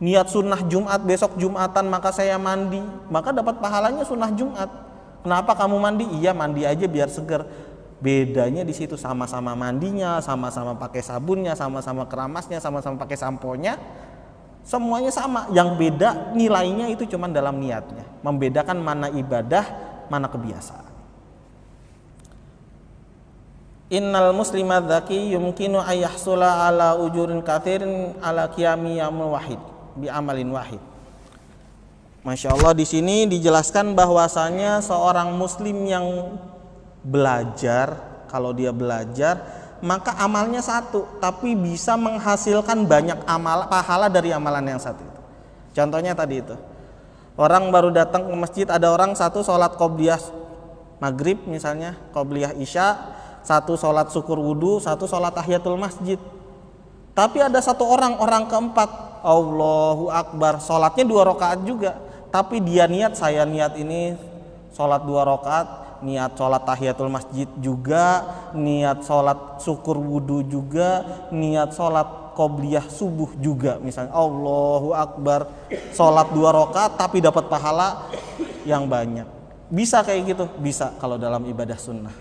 Niat sunnah Jumat, besok Jumatan maka saya mandi, maka dapat pahalanya sunnah Jumat. Kenapa kamu mandi? Iya mandi aja biar seger. Bedanya di situ, sama-sama mandinya, sama-sama pakai sabunnya, sama-sama keramasnya, sama-sama pakai samponya, semuanya sama. Yang beda nilainya itu cuma dalam niatnya, membedakan mana ibadah, mana kebiasaan. Innal muslima dzaki yumkinu ayyahsula ala ujurin katsirin ala qiyami yaumil wahid bi amalin wahid. Masya Allah, di sini dijelaskan bahwasanya seorang muslim yang belajar, kalau dia belajar maka amalnya satu, tapi bisa menghasilkan banyak pahala dari amalan yang satu itu. Contohnya tadi itu, orang baru datang ke masjid, ada orang satu sholat qobliyah maghrib misalnya, qobliyah isya, satu sholat syukur wudu, satu sholat tahiyatul masjid. Tapi ada satu orang keempat, Allahu Akbar, sholatnya 2 rakaat juga, tapi dia niat, saya niat ini sholat 2 rakaat, niat sholat tahiyatul masjid juga, niat sholat syukur wudu juga, niat sholat qobliyah subuh juga misalnya. Allahu Akbar, sholat 2 rakaat tapi dapat pahala yang banyak. Bisa kayak gitu? Bisa kalau dalam ibadah sunnah.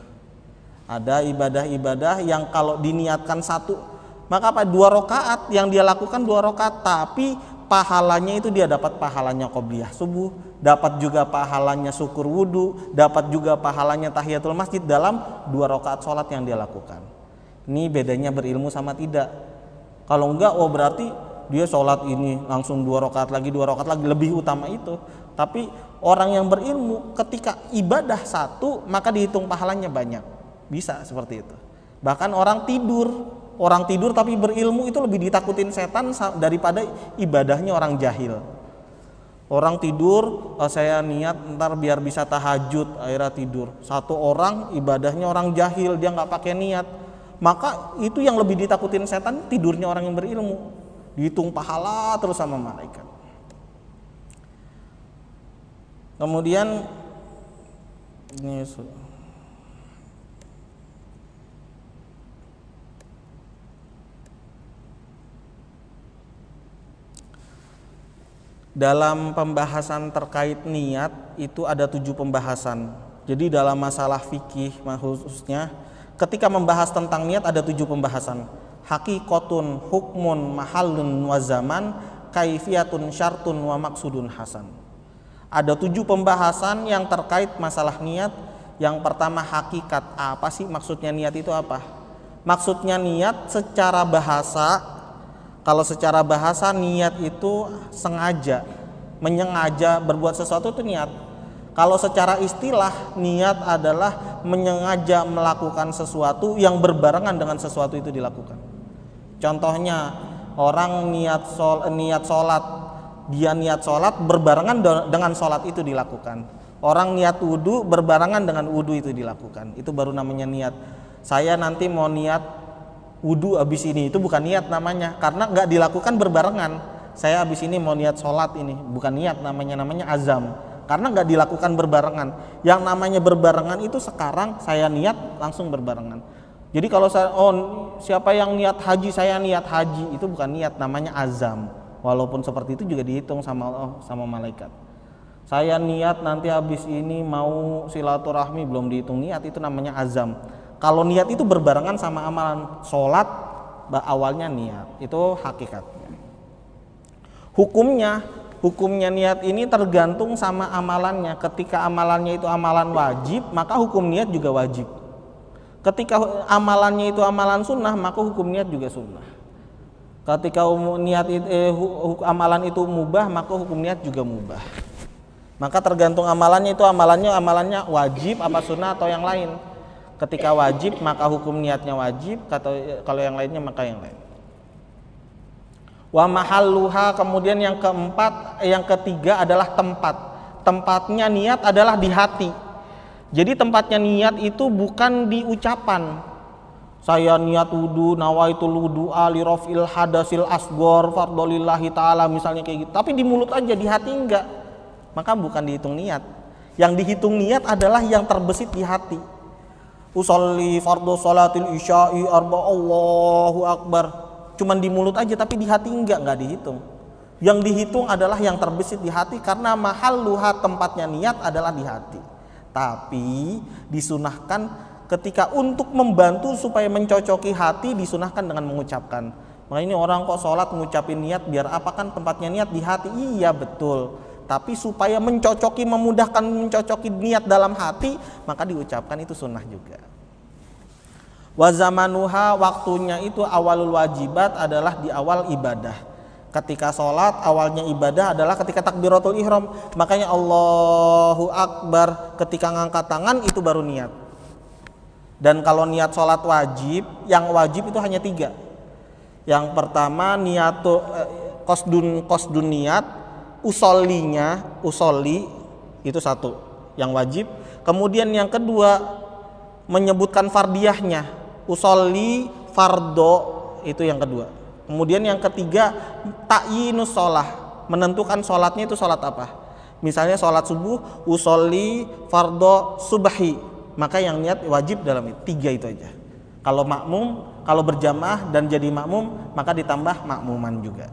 Ada ibadah-ibadah yang kalau diniatkan satu, maka apa? 2 rakaat yang dia lakukan 2 rakaat, tapi pahalanya itu dia dapat pahalanya qobliyah subuh, dapat juga pahalanya syukur wudu, dapat juga pahalanya tahiyatul masjid dalam 2 rakaat sholat yang dia lakukan. Ini bedanya berilmu sama tidak. Kalau enggak, oh berarti dia sholat ini langsung 2 rakaat lagi, 2 rakaat lagi, lebih utama itu. Tapi orang yang berilmu ketika ibadah satu maka dihitung pahalanya banyak. Bisa seperti itu. Bahkan orang tidur tapi berilmu itu lebih ditakutin setan daripada ibadahnya orang jahil. Orang tidur, saya niat ntar biar bisa tahajud, akhirnya tidur. Satu orang ibadahnya orang jahil, dia nggak pakai niat, Maka itu yang lebih ditakutin setan, tidurnya orang yang berilmu. Dihitung pahala terus sama malaikat. Kemudian ini dalam pembahasan terkait niat itu ada 7 pembahasan. Jadi dalam masalah fikih khususnya ketika membahas tentang niat ada 7 pembahasan. Hakikatun, hukmun, mahallun wa zaman, kaifiyatun, syartun wa maksudun hasan. Ada 7 pembahasan yang terkait masalah niat. Yang pertama hakikat. Apa sih maksudnya niat itu apa? Maksudnya niat secara bahasa, kalau secara bahasa niat itu sengaja, menyengaja berbuat sesuatu itu niat. Kalau secara istilah niat adalah menyengaja melakukan sesuatu yang berbarengan dengan sesuatu itu dilakukan. Contohnya orang niat sholat, dia niat sholat berbarengan dengan sholat itu dilakukan. Orang niat wudu berbarengan dengan wudu itu dilakukan. Itu baru namanya niat. Saya nanti mau niat wudu abis ini, itu bukan niat namanya, karena nggak dilakukan berbarengan. Saya abis ini mau niat sholat ini, bukan niat namanya azam, karena nggak dilakukan berbarengan. Yang namanya berbarengan itu sekarang saya niat langsung berbarengan. Jadi kalau siapa yang niat haji, saya niat haji, itu bukan niat, namanya azam. Walaupun seperti itu juga dihitung sama Allah, sama malaikat. Saya niat nanti habis ini mau silaturahmi, belum dihitung niat, itu namanya azam. Kalau niat itu berbarengan sama amalan sholat, awalnya niat, itu hakikatnya. Hukumnya niat ini tergantung sama amalannya. Ketika amalannya itu amalan wajib, maka hukum niat juga wajib. Ketika amalannya itu amalan sunnah, maka hukum niat juga sunnah. Ketika amalan itu mubah, maka hukum niat juga mubah. Maka tergantung amalannya itu amalannya wajib apa sunnah atau yang lain. Ketika wajib maka hukum niatnya wajib, kalau yang lainnya maka yang lain. Wa mahalluha, kemudian yang ketiga adalah tempat. Tempatnya niat adalah di hati. Jadi tempatnya niat itu bukan di ucapan. Saya niat wudu, nawaitul wudu'a li raf'il hadasil asghar fardholillahi ta'ala, misalnya kayak gitu. Tapi di mulut aja, di hati enggak. Maka bukan dihitung niat. Yang dihitung niat adalah yang terbesit di hati. Usolli fardhu salatil isya'i arba Allahu akbar. Cuman di mulut aja tapi di hati enggak dihitung. Yang dihitung adalah yang terbesit di hati, karena mahalluha, tempatnya niat adalah di hati. Tapi disunahkan ketika untuk membantu supaya mencocoki hati, disunahkan dengan mengucapkan. Makanya ini orang kok sholat ngucapin niat, biar apa, kan tempatnya niat di hati. Iya betul. Tapi supaya memudahkan mencocoki niat dalam hati, maka diucapkan, itu sunnah juga. Wa zamanuha, waktunya itu awalul wajibat adalah di awal ibadah. Ketika sholat awalnya ibadah adalah ketika takbiratul ihram. Makanya Allahu Akbar ketika ngangkat tangan itu baru niat. Dan kalau niat sholat wajib, yang wajib itu hanya 3. Yang pertama qasdun niat, usolli itu 1 yang wajib. Kemudian yang kedua menyebutkan fardiyahnya, usolli fardo, itu yang kedua. Kemudian yang ketiga ta'yinus sholah, menentukan sholatnya itu sholat apa. Misalnya sholat subuh, usolli fardo subhi, maka yang niat wajib dalam itu 3 itu aja. Kalau makmum, kalau berjamaah dan jadi makmum, maka ditambah makmuman juga.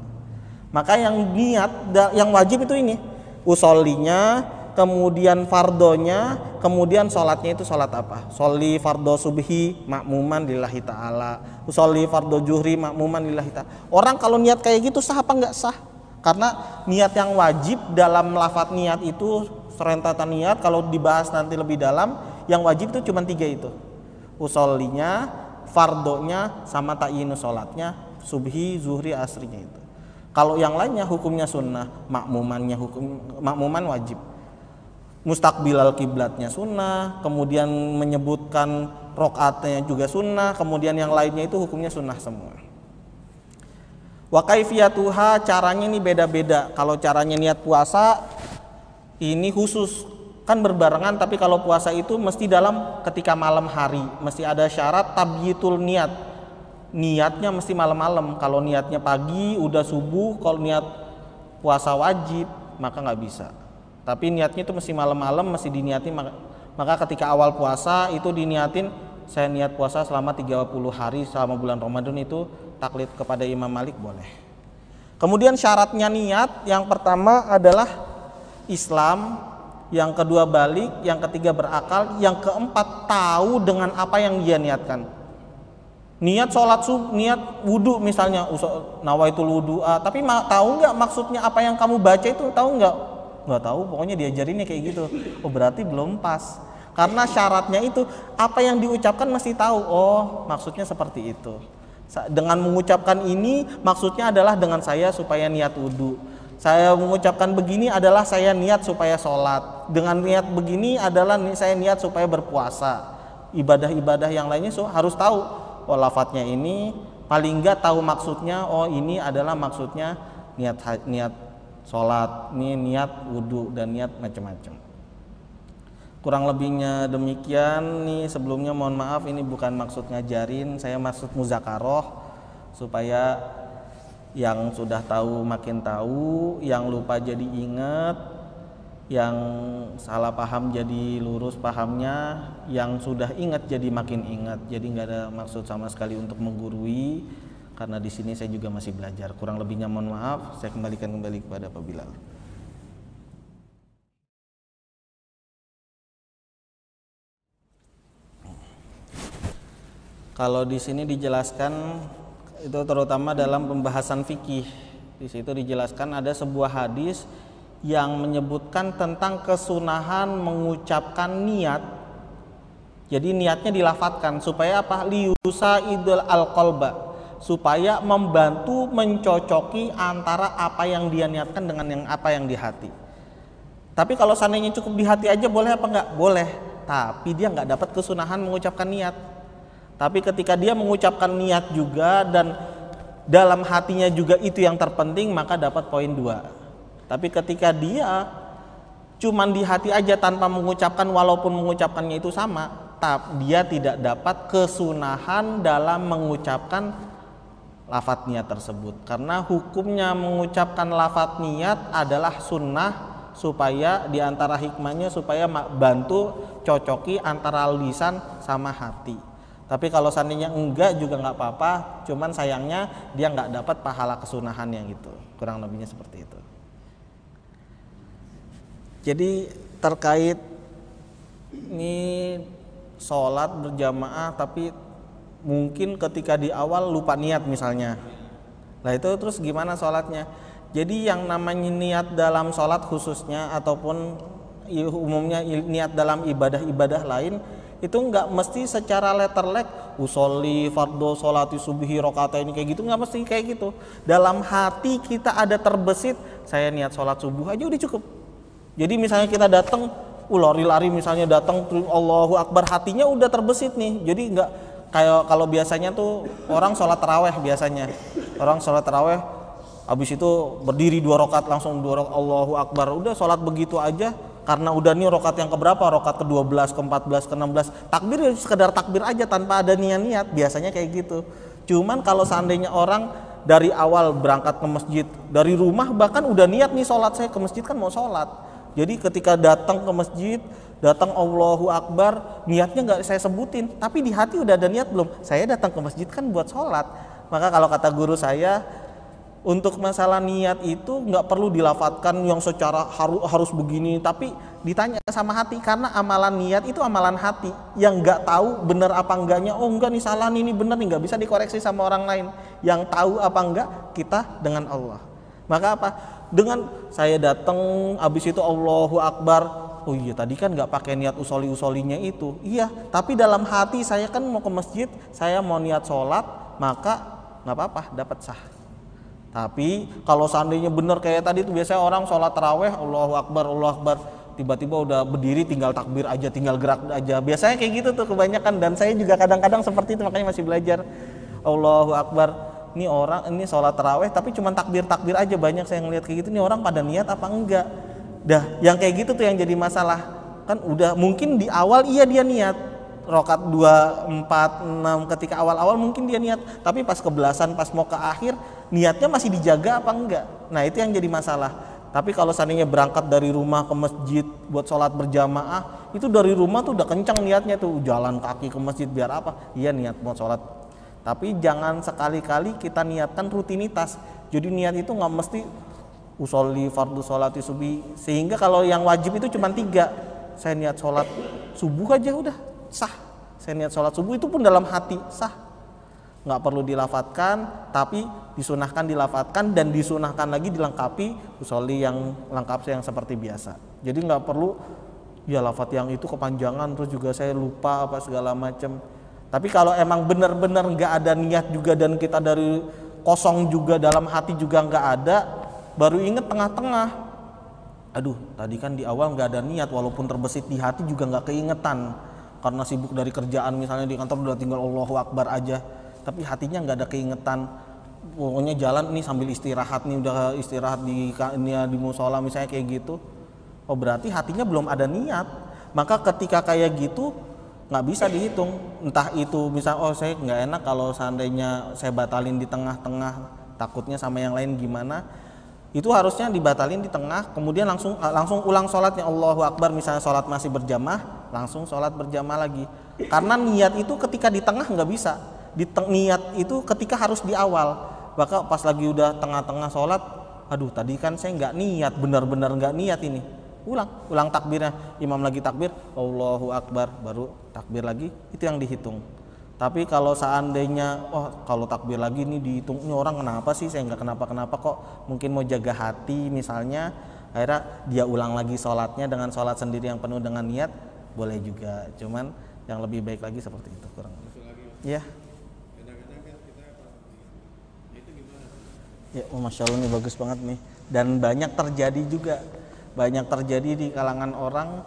Maka yang niat, yang wajib itu ini, usollinya, kemudian fardonya, kemudian sholatnya itu sholat apa. Sholli fardo subhi makmuman lillahi ta'ala, usolli fardo juhri makmuman lillahi ta'ala. Orang kalau niat kayak gitu sah apa enggak sah? Karena niat yang wajib dalam lafadz niat itu, serentetan niat kalau dibahas nanti lebih dalam, yang wajib itu cuma 3 itu. Usollinya, fardonya, sama ta'yinus sholatnya, subhi, zuhri, asrinya itu. Kalau yang lainnya hukumnya sunnah, makmuman wajib. Mustaqbilal kiblatnya sunnah, kemudian menyebutkan rokaatnya juga sunnah, kemudian yang lainnya itu hukumnya sunnah semua. Wa kaifiyatuha, caranya ini beda-beda. Kalau caranya niat puasa ini khusus, kan berbarengan, tapi kalau puasa itu mesti dalam ketika malam hari, mesti ada syarat tabyitul niat. Niatnya mesti malam-malam. Kalau niatnya pagi udah subuh, kalau niat puasa wajib maka nggak bisa. Tapi niatnya itu mesti malam-malam, mesti diniatin. Maka ketika awal puasa itu diniatin, saya niat puasa selama 30 hari selama bulan Ramadan, itu taklid kepada Imam Malik boleh. Kemudian syaratnya niat, yang pertama adalah Islam, yang kedua balik, yang ketiga berakal, yang keempat tahu dengan apa yang dia niatkan. Niat sholat subuh, niat wudhu misalnya, nawaitul wudu'a, tapi tahu nggak maksudnya apa yang kamu baca itu, tahu nggak? Nggak tahu, pokoknya diajarinnya kayak gitu. Oh berarti belum pas, karena syaratnya itu apa yang diucapkan mesti tahu. Oh maksudnya seperti itu. Dengan mengucapkan ini maksudnya adalah dengan saya supaya niat wudhu. Saya mengucapkan begini adalah saya niat supaya sholat. Dengan niat begini adalah saya niat supaya berpuasa. Ibadah-ibadah yang lainnya harus tahu. Oh lafadznya ini, paling enggak tahu maksudnya. Oh ini adalah maksudnya niat sholat, ini niat wudhu dan niat macam-macam. Kurang lebihnya demikian nih. Sebelumnya mohon maaf, ini bukan maksud ngajarin, saya maksud muzakaroh supaya yang sudah tahu makin tahu, yang lupa jadi ingat, yang salah paham jadi lurus pahamnya, yang sudah ingat jadi makin ingat. Jadi nggak ada maksud sama sekali untuk menggurui, karena di sini saya juga masih belajar. Kurang lebihnya mohon maaf, saya kembalikan kembali kepada Pak Bilal. Kalau di sini dijelaskan itu terutama dalam pembahasan fikih. Di situ dijelaskan ada sebuah hadis yang menyebutkan tentang kesunahan mengucapkan niat. Jadi niatnya dilafatkan supaya apa? Liusa idul al-qalba, supaya membantu mencocoki antara apa yang dia niatkan dengan yang apa yang di hati. Tapi kalau seandainya cukup di hati aja boleh apa enggak? Boleh. Tapi dia enggak dapat kesunahan mengucapkan niat. Tapi ketika dia mengucapkan niat juga dan dalam hatinya juga itu yang terpenting, maka dapat poin 2. Tapi ketika dia cuman di hati aja tanpa mengucapkan, walaupun mengucapkannya itu sama, tapi dia tidak dapat kesunahan dalam mengucapkan lafadz niat tersebut. Karena hukumnya mengucapkan lafadz niat adalah sunnah, supaya diantara hikmahnya supaya bantu cocoki antara lisan sama hati. Tapi kalau seandainya enggak juga enggak apa-apa, cuman sayangnya dia enggak dapat pahala kesunahan yang itu. Kurang lebihnya seperti itu. Jadi terkait ini sholat berjamaah tapi mungkin ketika di awal lupa niat misalnya. Nah itu terus gimana sholatnya? Jadi yang namanya niat dalam sholat khususnya ataupun umumnya niat dalam ibadah-ibadah lain itu nggak mesti secara letterlek usolli fardhu sholati subhi rakaat ini kayak gitu, nggak mesti kayak gitu. Dalam hati kita ada terbesit saya niat sholat subuh aja udah cukup. Jadi misalnya kita datang lari-lari misalnya datang Allahu Akbar, hatinya udah terbesit nih. Jadi nggak kayak kalau biasanya tuh orang sholat taraweh, biasanya orang sholat taraweh habis itu berdiri 2 rakaat langsung 2 rakaat Allahu Akbar, udah sholat begitu aja. Karena udah nih rokat yang keberapa, rokat ke-12, ke-14, ke-16, takbir ya sekedar takbir aja tanpa ada niat-niat, biasanya kayak gitu. Cuman kalau seandainya orang dari awal berangkat ke masjid, dari rumah bahkan udah niat nih sholat, saya ke masjid kan mau sholat. Jadi ketika datang ke masjid, datang Allahu Akbar, niatnya nggak saya sebutin, tapi di hati udah ada niat belum? Saya datang ke masjid kan buat sholat. Maka kalau kata guru saya, untuk masalah niat itu nggak perlu dilafatkan yang secara harus begini, tapi ditanya sama hati, karena amalan niat itu amalan hati yang nggak tahu benar apa enggaknya. Oh enggak nih salah nih, ini benar nih, nggak bisa dikoreksi sama orang lain. Yang tahu apa enggak kita dengan Allah. Maka apa? Dengan saya datang habis itu Allahu Akbar, oh iya tadi kan nggak pakai niat usoli-usolinya itu, iya, tapi dalam hati saya kan mau ke masjid, saya mau niat sholat, maka nggak apa-apa, dapat sah. Tapi kalau seandainya benar kayak tadi tuh biasanya orang sholat taraweh Allahu Akbar, tiba-tiba udah berdiri tinggal takbir aja, tinggal gerak aja. Biasanya kayak gitu tuh kebanyakan, dan saya juga kadang-kadang seperti itu, makanya masih belajar. Allahu Akbar, ini orang ini sholat taraweh tapi cuma takbir aja, banyak saya ngeliat kayak gitu. Ini orang pada niat apa enggak? Dah, yang kayak gitu tuh yang jadi masalah. Kan udah mungkin di awal iya dia niat rokat 2, 4, 6 ketika awal-awal mungkin dia niat, tapi pas kebelasan, pas mau ke akhir niatnya masih dijaga apa enggak. Nah itu yang jadi masalah. Tapi kalau seandainya berangkat dari rumah ke masjid buat sholat berjamaah, itu dari rumah tuh udah kencang niatnya tuh, jalan kaki ke masjid biar apa? Iya niat mau sholat. Tapi jangan sekali-kali kita niatkan rutinitas. Jadi niat itu nggak mesti usolli fardu sholati subuh, sehingga kalau yang wajib itu cuma 3. Saya niat sholat subuh aja udah sah. Saya niat sholat subuh itu pun dalam hati sah, nggak perlu dilafatkan, tapi disunahkan dilafatkan dan disunahkan lagi dilengkapi usolli yang lengkap yang seperti biasa. Jadi nggak perlu ya lafat yang itu kepanjangan terus juga saya lupa apa segala macam. Tapi kalau emang benar-benar nggak ada niat juga dan kita dari kosong juga dalam hati juga nggak ada, baru inget tengah-tengah, aduh tadi kan di awal nggak ada niat, walaupun terbesit di hati juga nggak keingetan karena sibuk dari kerjaan, misalnya di kantor udah tinggal Allahu Akbar aja, tapi hatinya nggak ada keingetan. Pokoknya jalan nih sambil istirahat nih, udah istirahat di musola misalnya kayak gitu, oh berarti hatinya belum ada niat. Maka ketika kayak gitu nggak bisa dihitung, entah itu misal oh saya nggak enak kalau seandainya saya batalin di tengah-tengah takutnya sama yang lain gimana, itu harusnya dibatalin di tengah, kemudian langsung ulang sholatnya Allahu Akbar, misalnya sholat masih berjamaah langsung sholat berjamaah lagi, karena niat itu ketika di tengah nggak bisa, niat itu ketika harus di awal. Maka pas lagi udah tengah-tengah sholat, aduh tadi kan saya nggak niat, benar-benar nggak niat ini, ulang takbirnya, imam lagi takbir Allahu Akbar baru takbir lagi, itu yang dihitung. Tapi kalau seandainya kalau takbir lagi nih dihitungnya orang kenapa sih, saya nggak kenapa-kenapa kok, mungkin mau jaga hati misalnya, akhirnya dia ulang lagi sholatnya dengan sholat sendiri yang penuh dengan niat, boleh juga, cuman yang lebih baik lagi seperti itu kurang lebih. Iya. Ya, Masya Allah nih bagus banget nih, dan banyak terjadi di kalangan orang,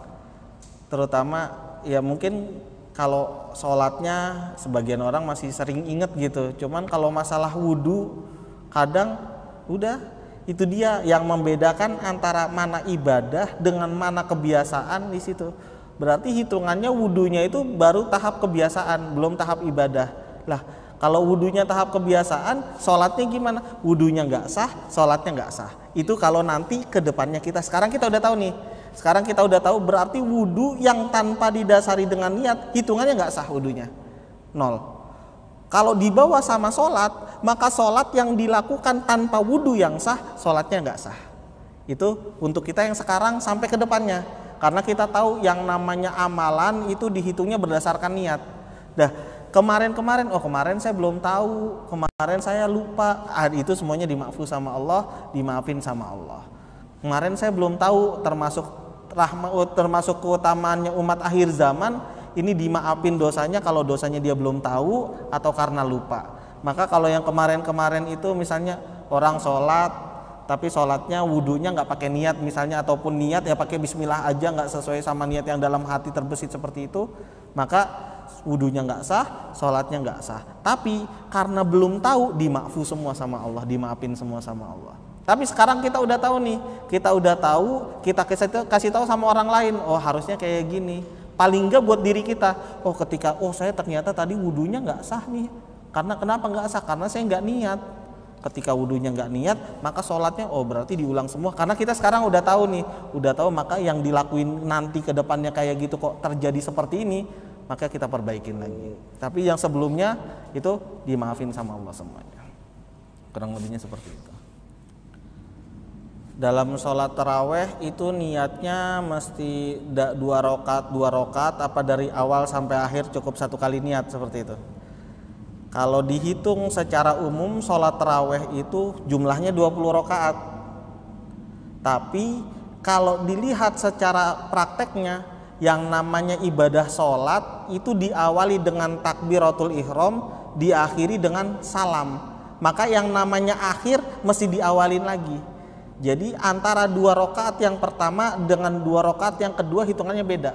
terutama ya mungkin kalau sholatnya sebagian orang masih sering inget gitu, cuman kalau masalah wudhu kadang udah itu dia yang membedakan antara mana ibadah dengan mana kebiasaan di situ. Berarti hitungannya wudhunya itu baru tahap kebiasaan, belum tahap ibadah. Lah kalau wudhunya tahap kebiasaan, sholatnya gimana? Wudhunya nggak sah, sholatnya nggak sah. Itu kalau nanti ke depannya kita. Sekarang kita udah tahu nih. Sekarang kita udah tahu berarti wudhu yang tanpa didasari dengan niat, hitungannya nggak sah wudhunya. 0. Kalau dibawa sama sholat, maka sholat yang dilakukan tanpa wudhu yang sah, sholatnya nggak sah. Itu untuk kita yang sekarang sampai ke depannya. Karena kita tahu yang namanya amalan itu dihitungnya berdasarkan niat. Kemarin saya belum tahu, kemarin saya lupa, itu semuanya dimaafkan sama Allah, dimaafin sama Allah. Kemarin saya belum tahu, termasuk keutamaannya umat akhir zaman, ini dimaafin dosanya kalau dosanya dia belum tahu atau karena lupa. Maka kalau yang kemarin-kemarin itu misalnya orang sholat, tapi sholatnya wudhunya nggak pakai niat misalnya, ataupun niat ya pakai bismillah aja, nggak sesuai sama niat yang dalam hati terbesit seperti itu, maka wudhunya nggak sah, sholatnya nggak sah. Tapi karena belum tahu, dimaafin semua sama Allah, dimaafin semua sama Allah. Tapi sekarang kita udah tahu nih, kita kasih tahu sama orang lain, oh harusnya kayak gini. Paling nggak buat diri kita, ketika saya ternyata tadi wudhunya nggak sah nih. Karena kenapa nggak sah? Karena saya nggak niat. Ketika wudhunya nggak niat, maka sholatnya berarti diulang semua. Karena kita sekarang udah tahu, maka yang dilakuin nanti ke depannya kayak gitu kok terjadi seperti ini, maka kita perbaikin lagi. Tapi yang sebelumnya itu dimaafin sama Allah semuanya. Kurang lebihnya seperti itu. Dalam sholat taraweh itu niatnya mesti 2 rakaat apa dari awal sampai akhir cukup 1 kali niat seperti itu. Kalau dihitung secara umum sholat taraweh itu jumlahnya 20 rakaat. Tapi kalau dilihat secara prakteknya, yang namanya ibadah sholat itu diawali dengan takbiratul ihram, diakhiri dengan salam. Maka yang namanya akhir mesti diawalin lagi. Jadi antara 2 rakaat yang pertama dengan 2 rakaat yang kedua hitungannya beda.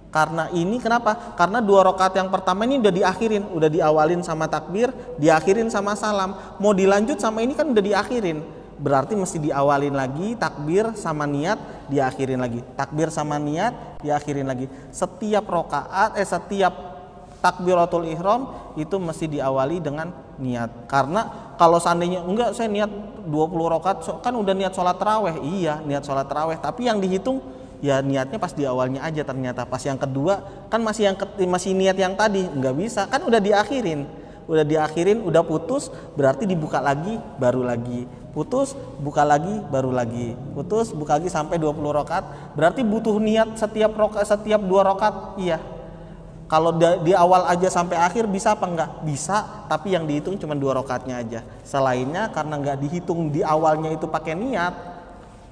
Karena ini kenapa? Karena 2 rakaat yang pertama ini udah diakhirin, udah diawalin sama takbir, diakhirin sama salam. Mau dilanjut sama ini kan udah diakhirin. berarti mesti diawalin lagi takbir sama niat, diakhirin lagi. Takbir sama niat, diakhirin lagi. Setiap rakaat setiap takbiratul ihram itu mesti diawali dengan niat. Karena kalau seandainya enggak, saya niat 20 rakaat kan udah niat sholat taraweh. Iya, niat sholat taraweh, tapi yang dihitung ya niatnya pas di awalnya aja, ternyata pas yang kedua kan masih niat yang tadi, nggak bisa, kan udah diakhirin, udah putus, berarti dibuka lagi, baru lagi, putus, buka lagi, baru lagi, putus, buka lagi sampai 20 rakaat, berarti butuh niat setiap 2 rakaat, iya. Kalau di awal aja sampai akhir bisa apa enggak? Bisa, tapi yang dihitung cuma 2 rakaatnya aja. Selainnya karena nggak dihitung di awalnya itu pakai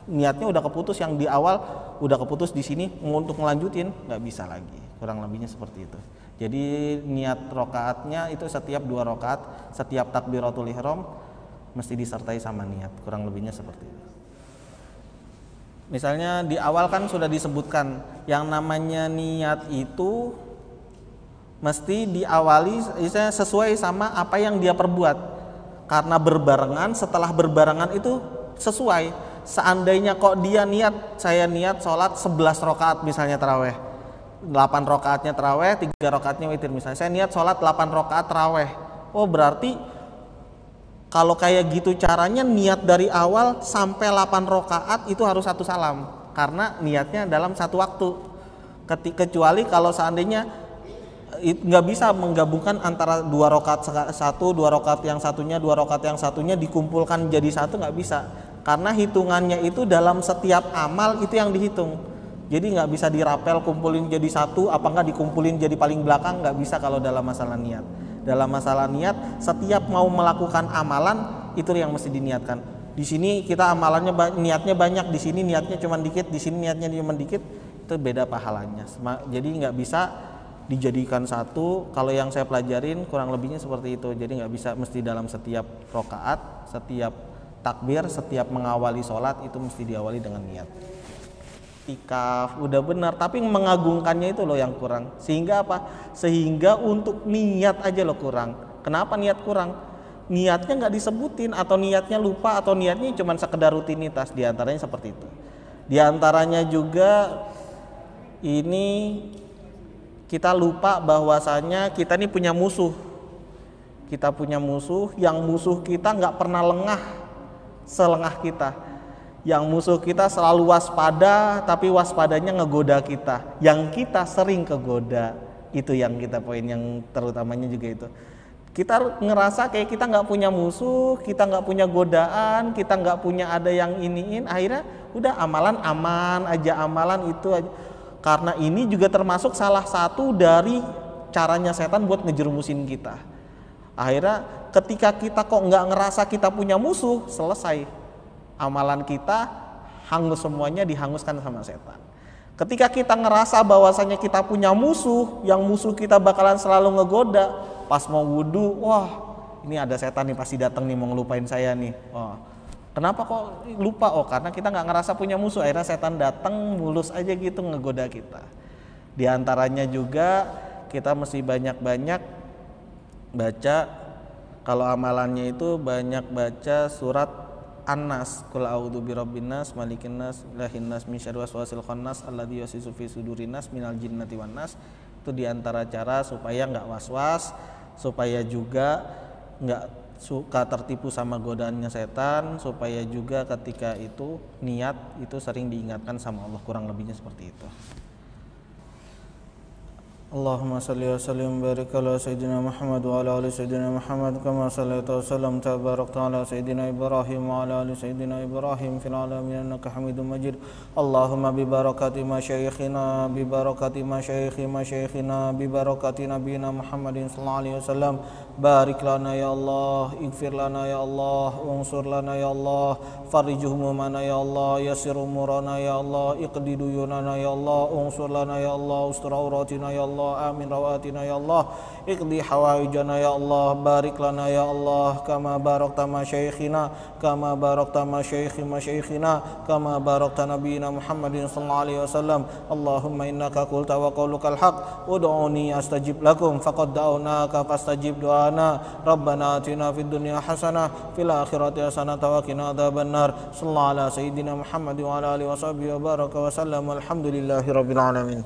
niatnya udah keputus, yang di awal udah keputus, di sini untuk ngelanjutin nggak bisa lagi. Kurang lebihnya seperti itu. Jadi niat rakaatnya itu setiap 2 rakaat, setiap takbiratul ihram mesti disertai sama niat. Kurang lebihnya seperti itu. Misalnya di awal kan sudah disebutkan yang namanya niat itu mesti diawali sesuai sama apa yang dia perbuat. Karena berbarengan, setelah berbarengan itu sesuai. Seandainya kok dia saya niat sholat 11 rakaat misalnya taraweh, 8 rakaatnya taraweh, 3 rakaatnya witir misalnya, saya niat sholat 8 rakaat taraweh. Oh berarti kalau kayak gitu caranya, niat dari awal sampai 8 rakaat itu harus satu salam, karena niatnya dalam satu waktu. Kecuali kalau seandainya nggak bisa menggabungkan antara 2 rakaat satu, 2 rakaat yang satunya, 2 rakaat yang satunya dikumpulkan jadi satu, nggak bisa. Karena hitungannya itu dalam setiap amal itu yang dihitung. Jadi nggak bisa dirapel kumpulin jadi satu, apa nggak dikumpulin jadi paling belakang, nggak bisa kalau dalam masalah niat. Dalam masalah niat, setiap mau melakukan amalan itu yang mesti diniatkan. Di sini kita amalannya niatnya banyak, di sini niatnya cuma dikit, di sini niatnya cuma dikit, itu beda pahalanya. Jadi nggak bisa dijadikan satu. Kalau yang saya pelajarin kurang lebihnya seperti itu. Jadi nggak bisa mesti dalam setiap rakaat, setiap takbir, setiap mengawali sholat itu mesti diawali dengan niat. Iktikaf udah benar, tapi mengagungkannya itu loh yang kurang. Sehingga apa? Sehingga untuk niat aja loh kurang. Kenapa niat kurang? Niatnya nggak disebutin, atau niatnya lupa, atau niatnya cuma sekedar rutinitas. Di antaranya seperti itu. Di antaranya juga ini kita lupa bahwasanya kita ini punya musuh. Kita punya musuh, yang musuh kita nggak pernah lengah selengah kita. Yang musuh kita selalu waspada, tapi waspadanya ngegoda kita. Yang kita sering kegoda, itu yang kita poin yang terutamanya juga itu. Kita ngerasa kayak kita nggak punya musuh, kita nggak punya godaan, kita nggak punya ada yang iniin. Akhirnya udah amalan aman aja, amalan itu aja. Karena ini juga termasuk salah satu dari caranya setan buat ngejerumusin kita. Akhirnya ketika kita kok nggak ngerasa kita punya musuh, selesai. Amalan kita hangus semuanya, dihanguskan sama setan. Ketika kita ngerasa bahwasanya kita punya musuh, yang musuh kita bakalan selalu ngegoda, pas mau wudu, wah ini ada setan nih pasti datang nih mau ngelupain saya nih. Wah, kenapa kok lupa? Oh karena kita nggak ngerasa punya musuh, akhirnya setan datang mulus aja gitu ngegoda kita. Di antaranya juga kita mesti banyak-banyak baca, kalau amalannya itu banyak baca surat An-Nas, Qul a'udzu birabbin nas, malikin nas, ilahin nas, min syarri waswasil khannas, alladzi yuwaswisu fi sudurin nas, minal jinnati wan nas. Itu diantara cara supaya nggak was-was, supaya juga nggak suka tertipu sama godaannya setan, supaya juga ketika itu niat itu sering diingatkan sama Allah. Kurang lebihnya seperti itu. Allahumma salli wa sallim barik ala sayyidina Muhammad wa ala ali sayyidina Muhammad kama sallaita wa sallamta wa barakta ala sayyidina Ibrahim wa ala ali sayyidina Ibrahim fil alamin innaka Hamidum Majid. Allahumma bi barakati masyayikhina, bi barakati masyayikhina, bi barakati nabiyina Muhammadin sallallahu alaihi wasallam, barik lana ya Allah, ighfir lana ya Allah, unsur lana ya Allah, farij humumana ya Allah, yassir umurana ya Allah, iqdi duyunana ya Allah, unsur lana ya Allah, ustur auratina ya Allah, amin rawatina ya Allah, iqdi hawaijana ya Allah, barik lana ya Allah, kama barakta masyayikhina, kama barakta masyayikhina, kama barakta nabiyina Muhammadin sallallahu alaihi wasallam. Allahumma innaka qulta wa qaulukal haq, ud'uni astajib lakum, faqad da'unaka fastajib du'a مولانا ربنا آتنا في الدنيا حسنة في الآخرة حسنة وقنا عذاب النار صلى الله على سيدنا محمد وعلى آله وصحبه وبارك وسلم والحمد لله رب العالمين.